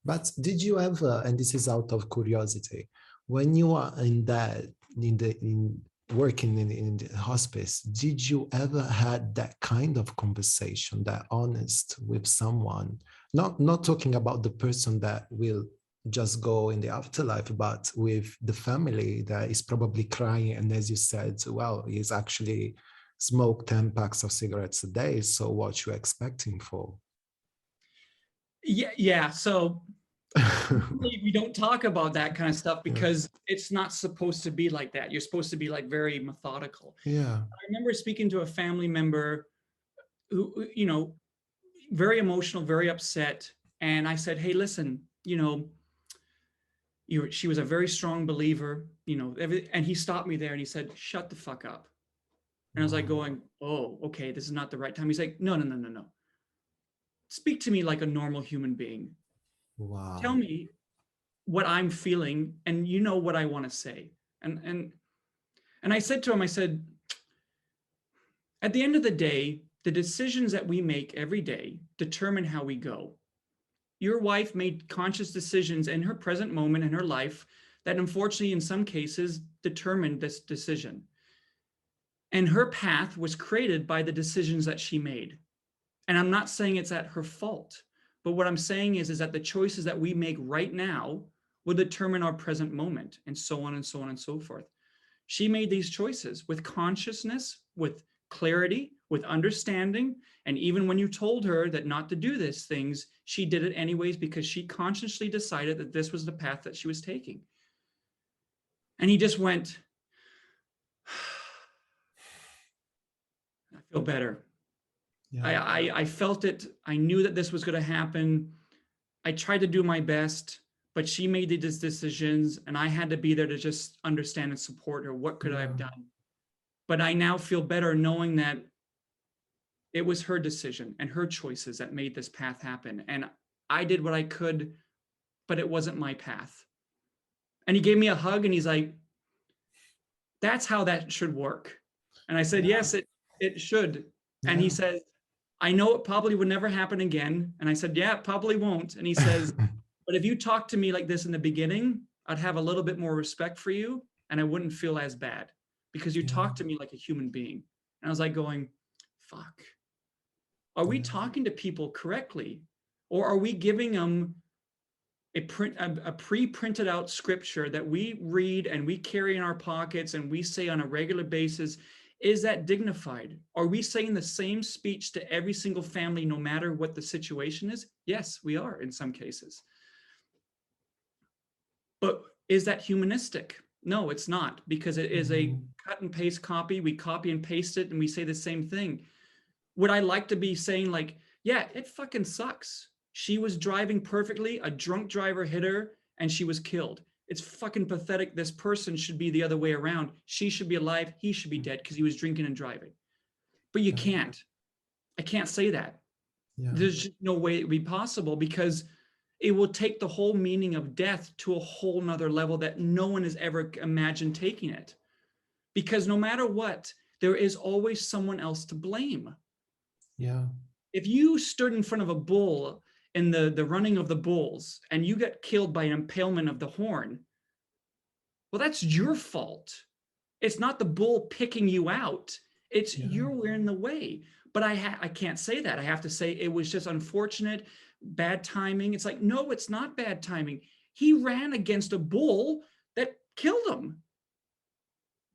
But did you ever, and this is out of curiosity, when you are working in the hospice, did you ever had that kind of conversation, that honest with someone? Not talking about the person that will just go in the afterlife, but with the family that is probably crying. And as you said, well, he's actually smoked 10 packs of cigarettes a day. So what you expecting for? Yeah. So we don't talk about that kind of stuff because it's not supposed to be like that. You're supposed to be like very methodical. Yeah. I remember speaking to a family member who, very emotional, very upset. And I said, hey, listen, she was a very strong believer, and he stopped me there and he said, shut the fuck up. And I was like going, oh, okay, this is not the right time. He's like, no. Speak to me like a normal human being. Wow. Tell me what I'm feeling, and you know what I want to say. And I said to him, I said, at the end of the day, the decisions that we make every day determine how we go. Your wife made conscious decisions in her present moment in her life that unfortunately in some cases determined this decision. And her path was created by the decisions that she made. And I'm not saying it's at her fault, but what I'm saying is that the choices that we make right now will determine our present moment, and so on and so on and so forth. She made these choices with consciousness, with clarity, with understanding. And even when you told her that not to do these things, she did it anyways because she consciously decided that this was the path that she was taking. And he just went, I feel better. Yeah. I felt it. I knew that this was going to happen. I tried to do my best, but she made these decisions and I had to be there to just understand and support her. What could I have done? But I now feel better knowing that it was her decision and her choices that made this path happen. And I did what I could, but it wasn't my path. And he gave me a hug and he's like, that's how that should work. And I said, yes, it should. And he said, I know it probably would never happen again. And I said, yeah, it probably won't. And he says, but if you talked to me like this in the beginning, I'd have a little bit more respect for you and I wouldn't feel as bad because you talked to me like a human being. And I was like going, fuck. Are we talking to people correctly? Or are we giving them a pre-printed out scripture that we read and we carry in our pockets and we say on a regular basis? Is that dignified? Are we saying the same speech to every single family, no matter what the situation is? Yes, we are in some cases. But is that humanistic? No, it's not, because it is a cut and paste copy. We copy and paste it and we say the same thing. Would I like to be saying like, yeah, it fucking sucks. She was driving perfectly, a drunk driver hit her and she was killed. It's fucking pathetic. This person should be the other way around. She should be alive. He should be dead because he was drinking and driving. But you can't. I can't say that. There's just no way it would be possible because it will take the whole meaning of death to a whole nother level that no one has ever imagined taking it. Because no matter what, there is always someone else to blame. Yeah. If you stood in front of a bull in the running of the bulls and you get killed by an impalement of the horn, well, that's your fault. It's not the bull picking you out. It's you're in the way. But I can't say that. I have to say it was just unfortunate, bad timing. It's like, no, it's not bad timing. He ran against a bull that killed him.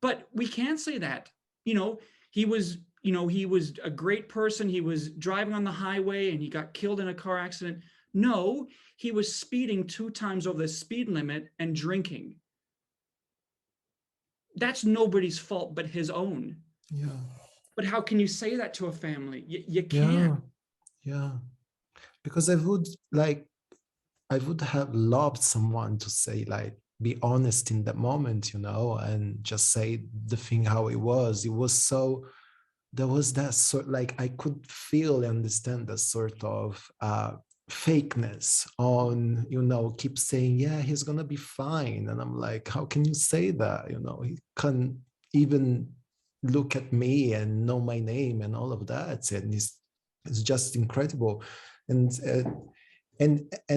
But we can't say that. He was a great person. He was driving on the highway and he got killed in a car accident. No, he was speeding 2 times over the speed limit and drinking. That's nobody's fault but his own. Yeah. But how can you say that to a family? You can't. Yeah. Because I would have loved someone to say, like, be honest in that moment, and just say the thing how it was. It was so, there was that sort, like, I could feel and understand the sort of fakeness on, keep saying, yeah, he's gonna be fine. And I'm like, how can you say that? He can't even look at me and know my name and all of that. And it's just incredible. And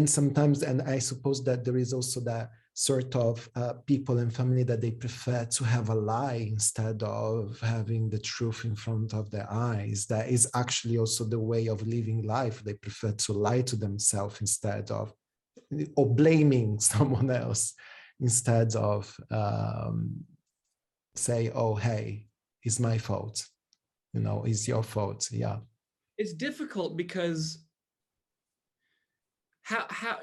sometimes, and I suppose that there is also that sort of people and family that they prefer to have a lie instead of having the truth in front of their eyes. That is actually also the way of living life. They prefer to lie to themselves instead of, or blaming someone else instead of say, oh, hey, it's my fault. It's your fault. Yeah. It's difficult because how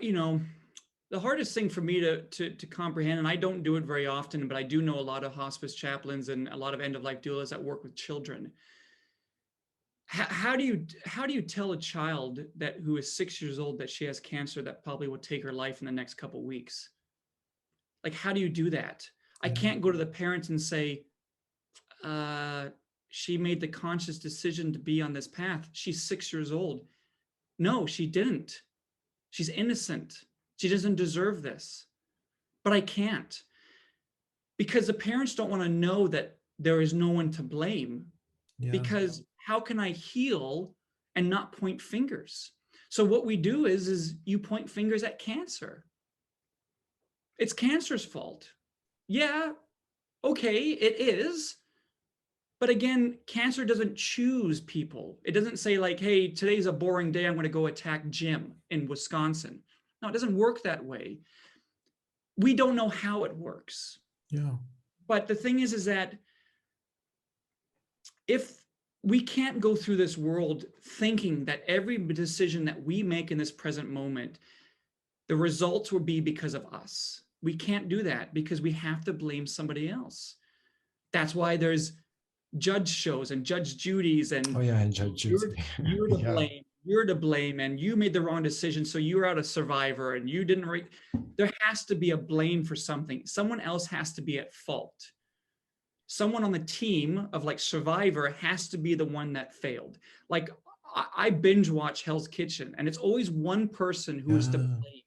the hardest thing for me to comprehend, and I don't do it very often, but I do know a lot of hospice chaplains and a lot of end-of-life doulas that work with children. How do you tell a child who is 6 years old that she has cancer that probably will take her life in the next couple of weeks? Like, how do you do that? I can't go to the parents and say, she made the conscious decision to be on this path. She's 6 years old. No, she didn't. She's innocent. She doesn't deserve this. But I can't, because the parents don't want to know that there is no one to blame. Yeah. Because how can I heal and not point fingers? So what we do is you point fingers at cancer. It's cancer's fault. Yeah, okay, it is. But again, cancer doesn't choose people. It doesn't say like, hey, today's a boring day, I'm going to go attack Jim in Wisconsin. No, it doesn't work that way. We don't know how it works. Yeah. But the thing is that if we can't go through this world thinking that every decision that we make in this present moment, the results will be because of us. We can't do that because we have to blame somebody else. That's why there's judge shows and Judge Judy's and Oh yeah, and Judge Judy. you're to Yeah. blame. You're to blame, and you made the wrong decision, so you're out a survivor, and you didn't. There has to be a blame for something. Someone else has to be at fault. Someone on the team of like Survivor has to be the one that failed. Like I binge watch Hell's Kitchen, and it's always one person who is to blame.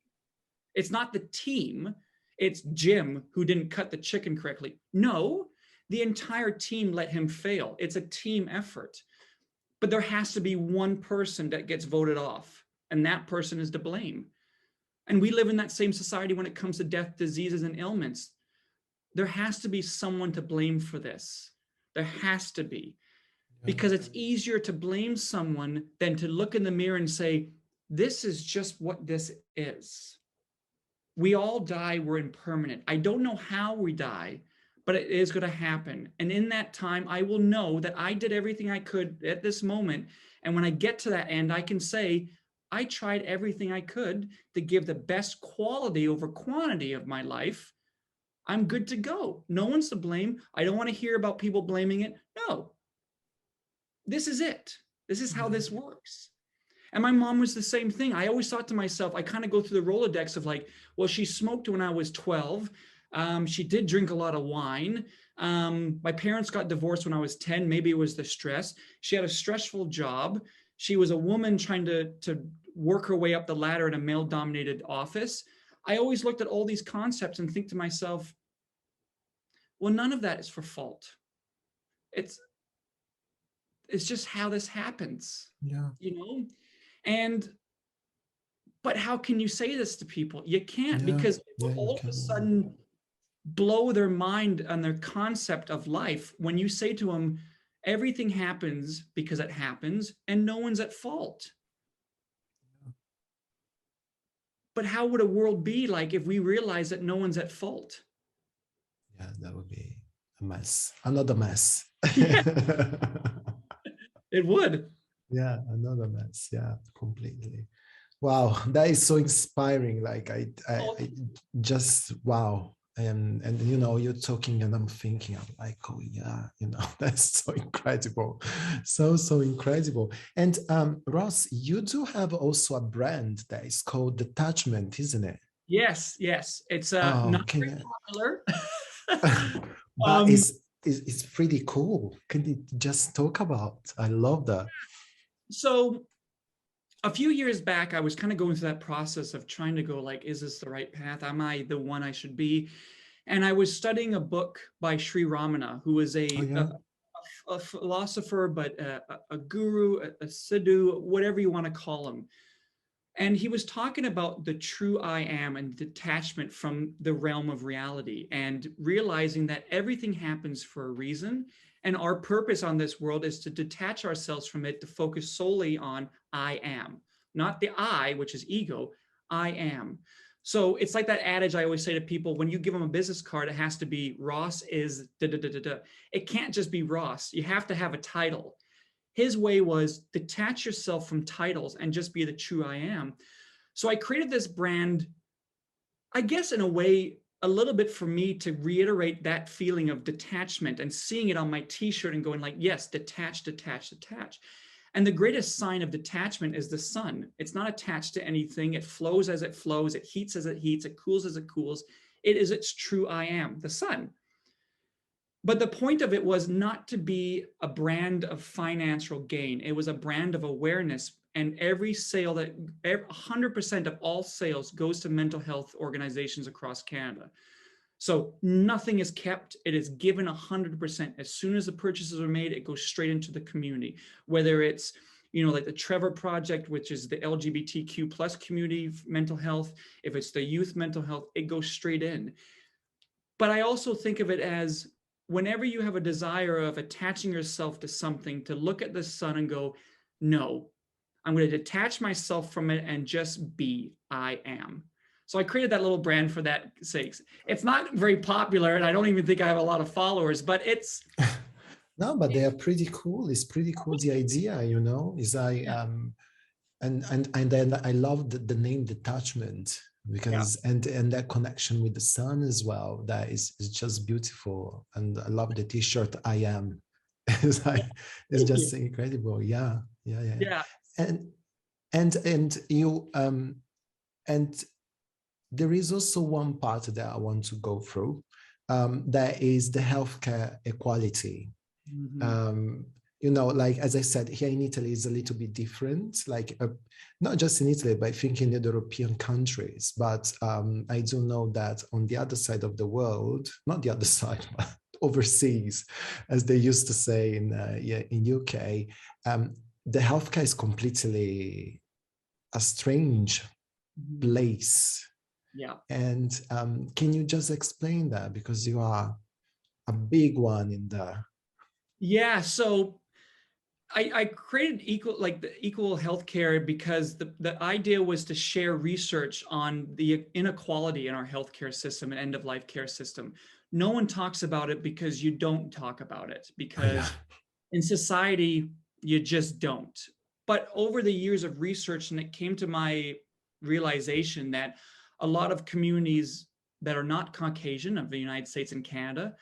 It's not the team. It's Jim who didn't cut the chicken correctly. No, the entire team let him fail. It's a team effort. But there has to be one person that gets voted off, and that person is to blame. And we live in that same society when it comes to death, diseases, and ailments. There has to be someone to blame for this. There has to be. Because it's easier to blame someone than to look in the mirror and say, this is just what this is. We all die, we're impermanent. I don't know how we die, but it is going to happen. And in that time, I will know that I did everything I could at this moment. And when I get to that end, I can say, I tried everything I could to give the best quality over quantity of my life. I'm good to go. No one's to blame. I don't want to hear about people blaming it. No, this is it. This is how this works. And my mom was the same thing. I always thought to myself, I kind of go through the Rolodex of like, well, she smoked when I was 12. She did drink a lot of wine. My parents got divorced when I was 10. Maybe it was the stress. She had a stressful job. She was a woman trying to work her way up the ladder in a male-dominated office. I always looked at all these concepts and think to myself, well, none of that is for fault. It's just how this happens, you know? But how can you say this to people? You can't, because all of a sudden blow their mind on their concept of life when you say to them, everything happens because it happens and no one's at fault. But how would a world be like if we realize that no one's at fault? Yeah, that would be a mess. Another mess. It would. Yeah, another mess. Yeah, completely. Wow, that is so inspiring. Like I just wow. And you know, you're talking and I'm thinking, I'm like, oh yeah, you know, that's so incredible. So incredible. And Ross, you do have also a brand that is called Detachment, isn't it? Yes. It's not very popular. But it's pretty cool. Can you just talk about? I love that. So a few years back, I was kind of going through that process of trying to go like, is this the right path? Am I the one I should be? And I was studying a book by Sri Ramana, who is a philosopher, but a guru, a sidhu, whatever you want to call him. And he was talking about the true I am and detachment from the realm of reality and realizing that everything happens for a reason. And our purpose on this world is to detach ourselves from it, to focus solely on I am, not the I, which is ego, I am. So it's like that adage I always say to people, when you give them a business card, it has to be Ross is da da da da da. It can't just be Ross. You have to have a title. His way was detach yourself from titles and just be the true I am. So I created this brand, I guess in a way, a little bit for me to reiterate that feeling of detachment and seeing it on my t-shirt and going like, yes, detach, detach, detach. And the greatest sign of detachment is the sun. It's not attached to anything. It flows as it flows. It heats as it heats. It cools as it cools. It is its true I am, the sun. But the point of it was not to be a brand of financial gain. It was a brand of awareness. And every sale 100% of all sales goes to mental health organizations across Canada. So nothing is kept. It is given 100%. As soon as the purchases are made, it goes straight into the community, whether it's, like the Trevor Project, which is the LGBTQ plus community mental health. If it's the youth mental health, it goes straight in. But I also think of it as whenever you have a desire of attaching yourself to something, to look at the sun and go, no, I'm going to detach myself from it and just be, I am. So I created that little brand for that sake. It's not very popular, and I don't even think I have a lot of followers, but it's No, but they are pretty cool. It's pretty cool. The idea, is and then I love the name Detachment, because and that connection with the sun as well. That is just beautiful. And I love the t-shirt I am. It's just incredible. Yeah. And you and there is also one part that I want to go through. That is the healthcare equality. Like, as I said, here in Italy is a little bit different, like not just in Italy, but I think in the European countries. But I do know that on the other side of the world, not the other side, but overseas, as they used to say in UK, the healthcare is completely a strange place. Yeah. And can you just explain that, because you are a big one in there? Yeah. So I created the equal healthcare because the idea was to share research on the inequality in our healthcare system and end of life care system. No one talks about it because you don't talk about it, because in society you just don't. But over the years of research, and it came to my realization that a lot of communities that are not Caucasian of the United States and Canada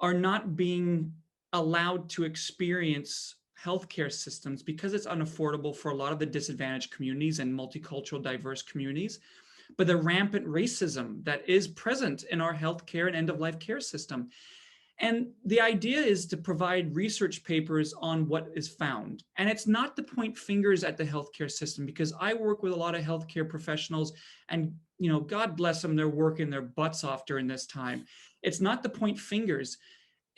are not being allowed to experience healthcare systems because it's unaffordable for a lot of the disadvantaged communities and multicultural diverse communities. But the rampant racism that is present in our healthcare and end-of-life care system. And the idea is to provide research papers on what is found. And it's not to point fingers at the healthcare system, because I work with a lot of healthcare professionals, and God bless them, they're working their butts off during this time. It's not to point fingers.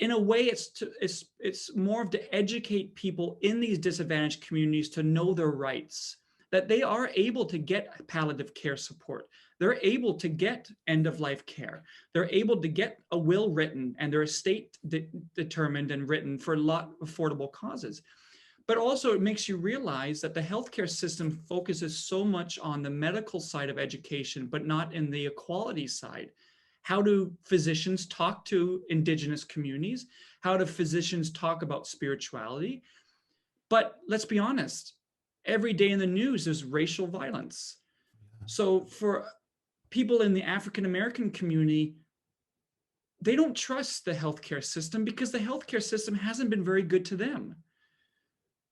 In a way, it's more of to educate people in these disadvantaged communities to know their rights, that they are able to get palliative care support. They're able to get end-of-life care. They're able to get a will written and their estate determined and written for a lot of affordable causes. But also it makes you realize that the healthcare system focuses so much on the medical side of education, but not in the equality side. How do physicians talk to Indigenous communities? How do physicians talk about spirituality? But let's be honest, every day in the news, there's racial violence. So for people in the African American community, they don't trust the healthcare system because the healthcare system hasn't been very good to them.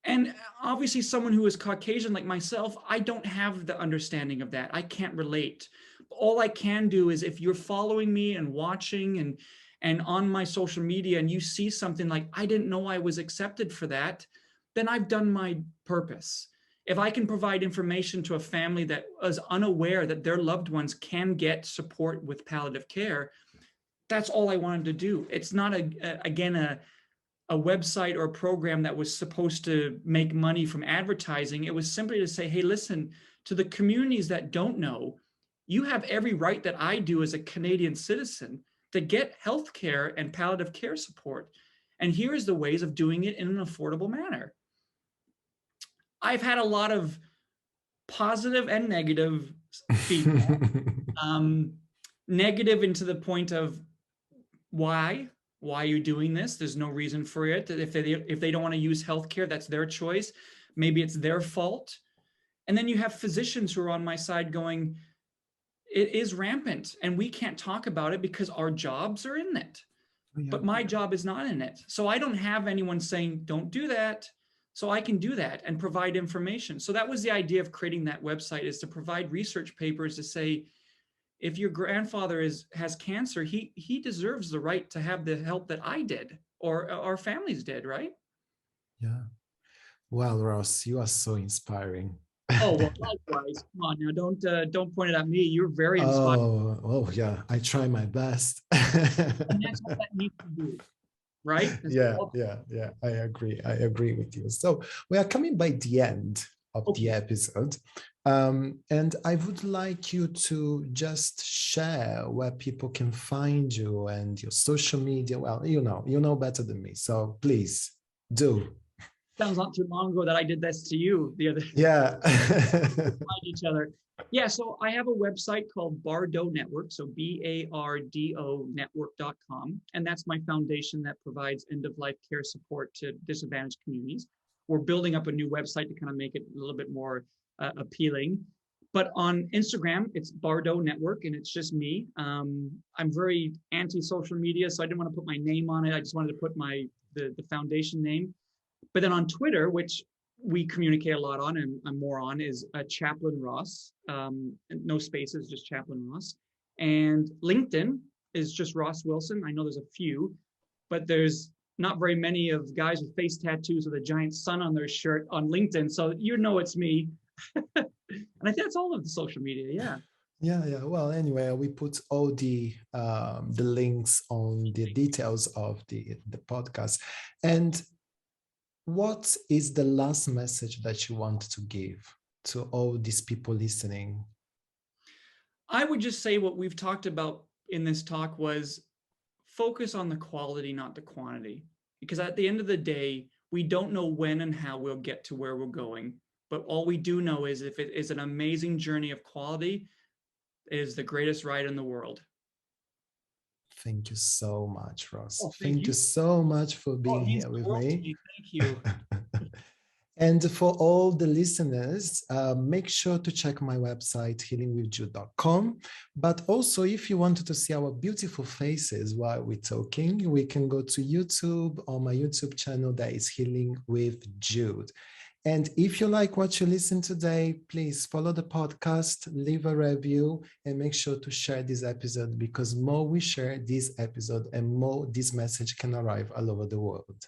And obviously someone who is Caucasian like myself, I don't have the understanding of that. I can't relate. All I can do is, if you're following me and watching and on my social media, and you see something like, I didn't know I was accepted for that, then I've done my purpose. If I can provide information to a family that is unaware that their loved ones can get support with palliative care, that's all I wanted to do. It's not a website or a program that was supposed to make money from advertising. It was simply to say, hey, listen, to the communities that don't know, you have every right that I do as a Canadian citizen to get healthcare and palliative care support. And here's the ways of doing it in an affordable manner. I've had a lot of positive and negative feedback. Negative into the point of why are you doing this? There's no reason for it. If they don't want to use healthcare, that's their choice. Maybe it's their fault. And then you have physicians who are on my side going, it is rampant and we can't talk about it because our jobs are in it. But my job is not in it. So I don't have anyone saying, don't do that. So I can do that and provide information. So that was the idea of creating that website, is to provide research papers to say, if your grandfather has cancer, he deserves the right to have the help that I did or our families did, right? Yeah. Well, Ross, you are so inspiring. Oh, well, likewise. Come on now, don't point it at me. You're very inspired, Oh, yeah. I try my best. and that's all that needs to do, right? That's Yeah, all. yeah, yeah. I agree. I agree with you. So we are coming by the end of the Okay. episode. And I would like you to just share where people can find you and your social media. Well, you know better than me. So please do. Sounds not too long ago that I did this to you the other Yeah. find each other. Yeah, so I have a website called Bardonetwork, so BARDO network.com. And that's my foundation that provides end of life care support to disadvantaged communities. We're building up a new website to kind of make it a little bit more appealing. But on Instagram, it's Bardo Network, and it's just me. I'm very anti-social media, so I didn't want to put my name on it. I just wanted to put the foundation name. But then on Twitter, which we communicate a lot on, and I'm more on, is Chaplain Ross. No spaces, just Chaplain Ross. And LinkedIn is just Ross Wilson. I know there's a few, but there's not very many of guys with face tattoos with a giant sun on their shirt on LinkedIn. So you know it's me. And I think that's all of the social media. Yeah. Yeah, yeah. Well, anyway, we put all the links on the details of the podcast. And what is the last message that you want to give to all these people listening? I would just say what we've talked about in this talk was focus on the quality, not the quantity. Because at the end of the day, we don't know when and how we'll get to where we're going. But all we do know is if it is an amazing journey of quality, it is the greatest ride in the world. Thank you so much, Ross. Oh, thank Thank you you. so much for Oh, being it means here the with world to me. me. Thank you. And for all the listeners, make sure to check my website, healingwithjude.com. But also, if you wanted to see our beautiful faces while we're talking, we can go to YouTube, on my YouTube channel that is Healing with Jude. And if you like what you listen today, please follow the podcast, leave a review, and make sure to share this episode, because more we share this episode and more this message can arrive all over the world.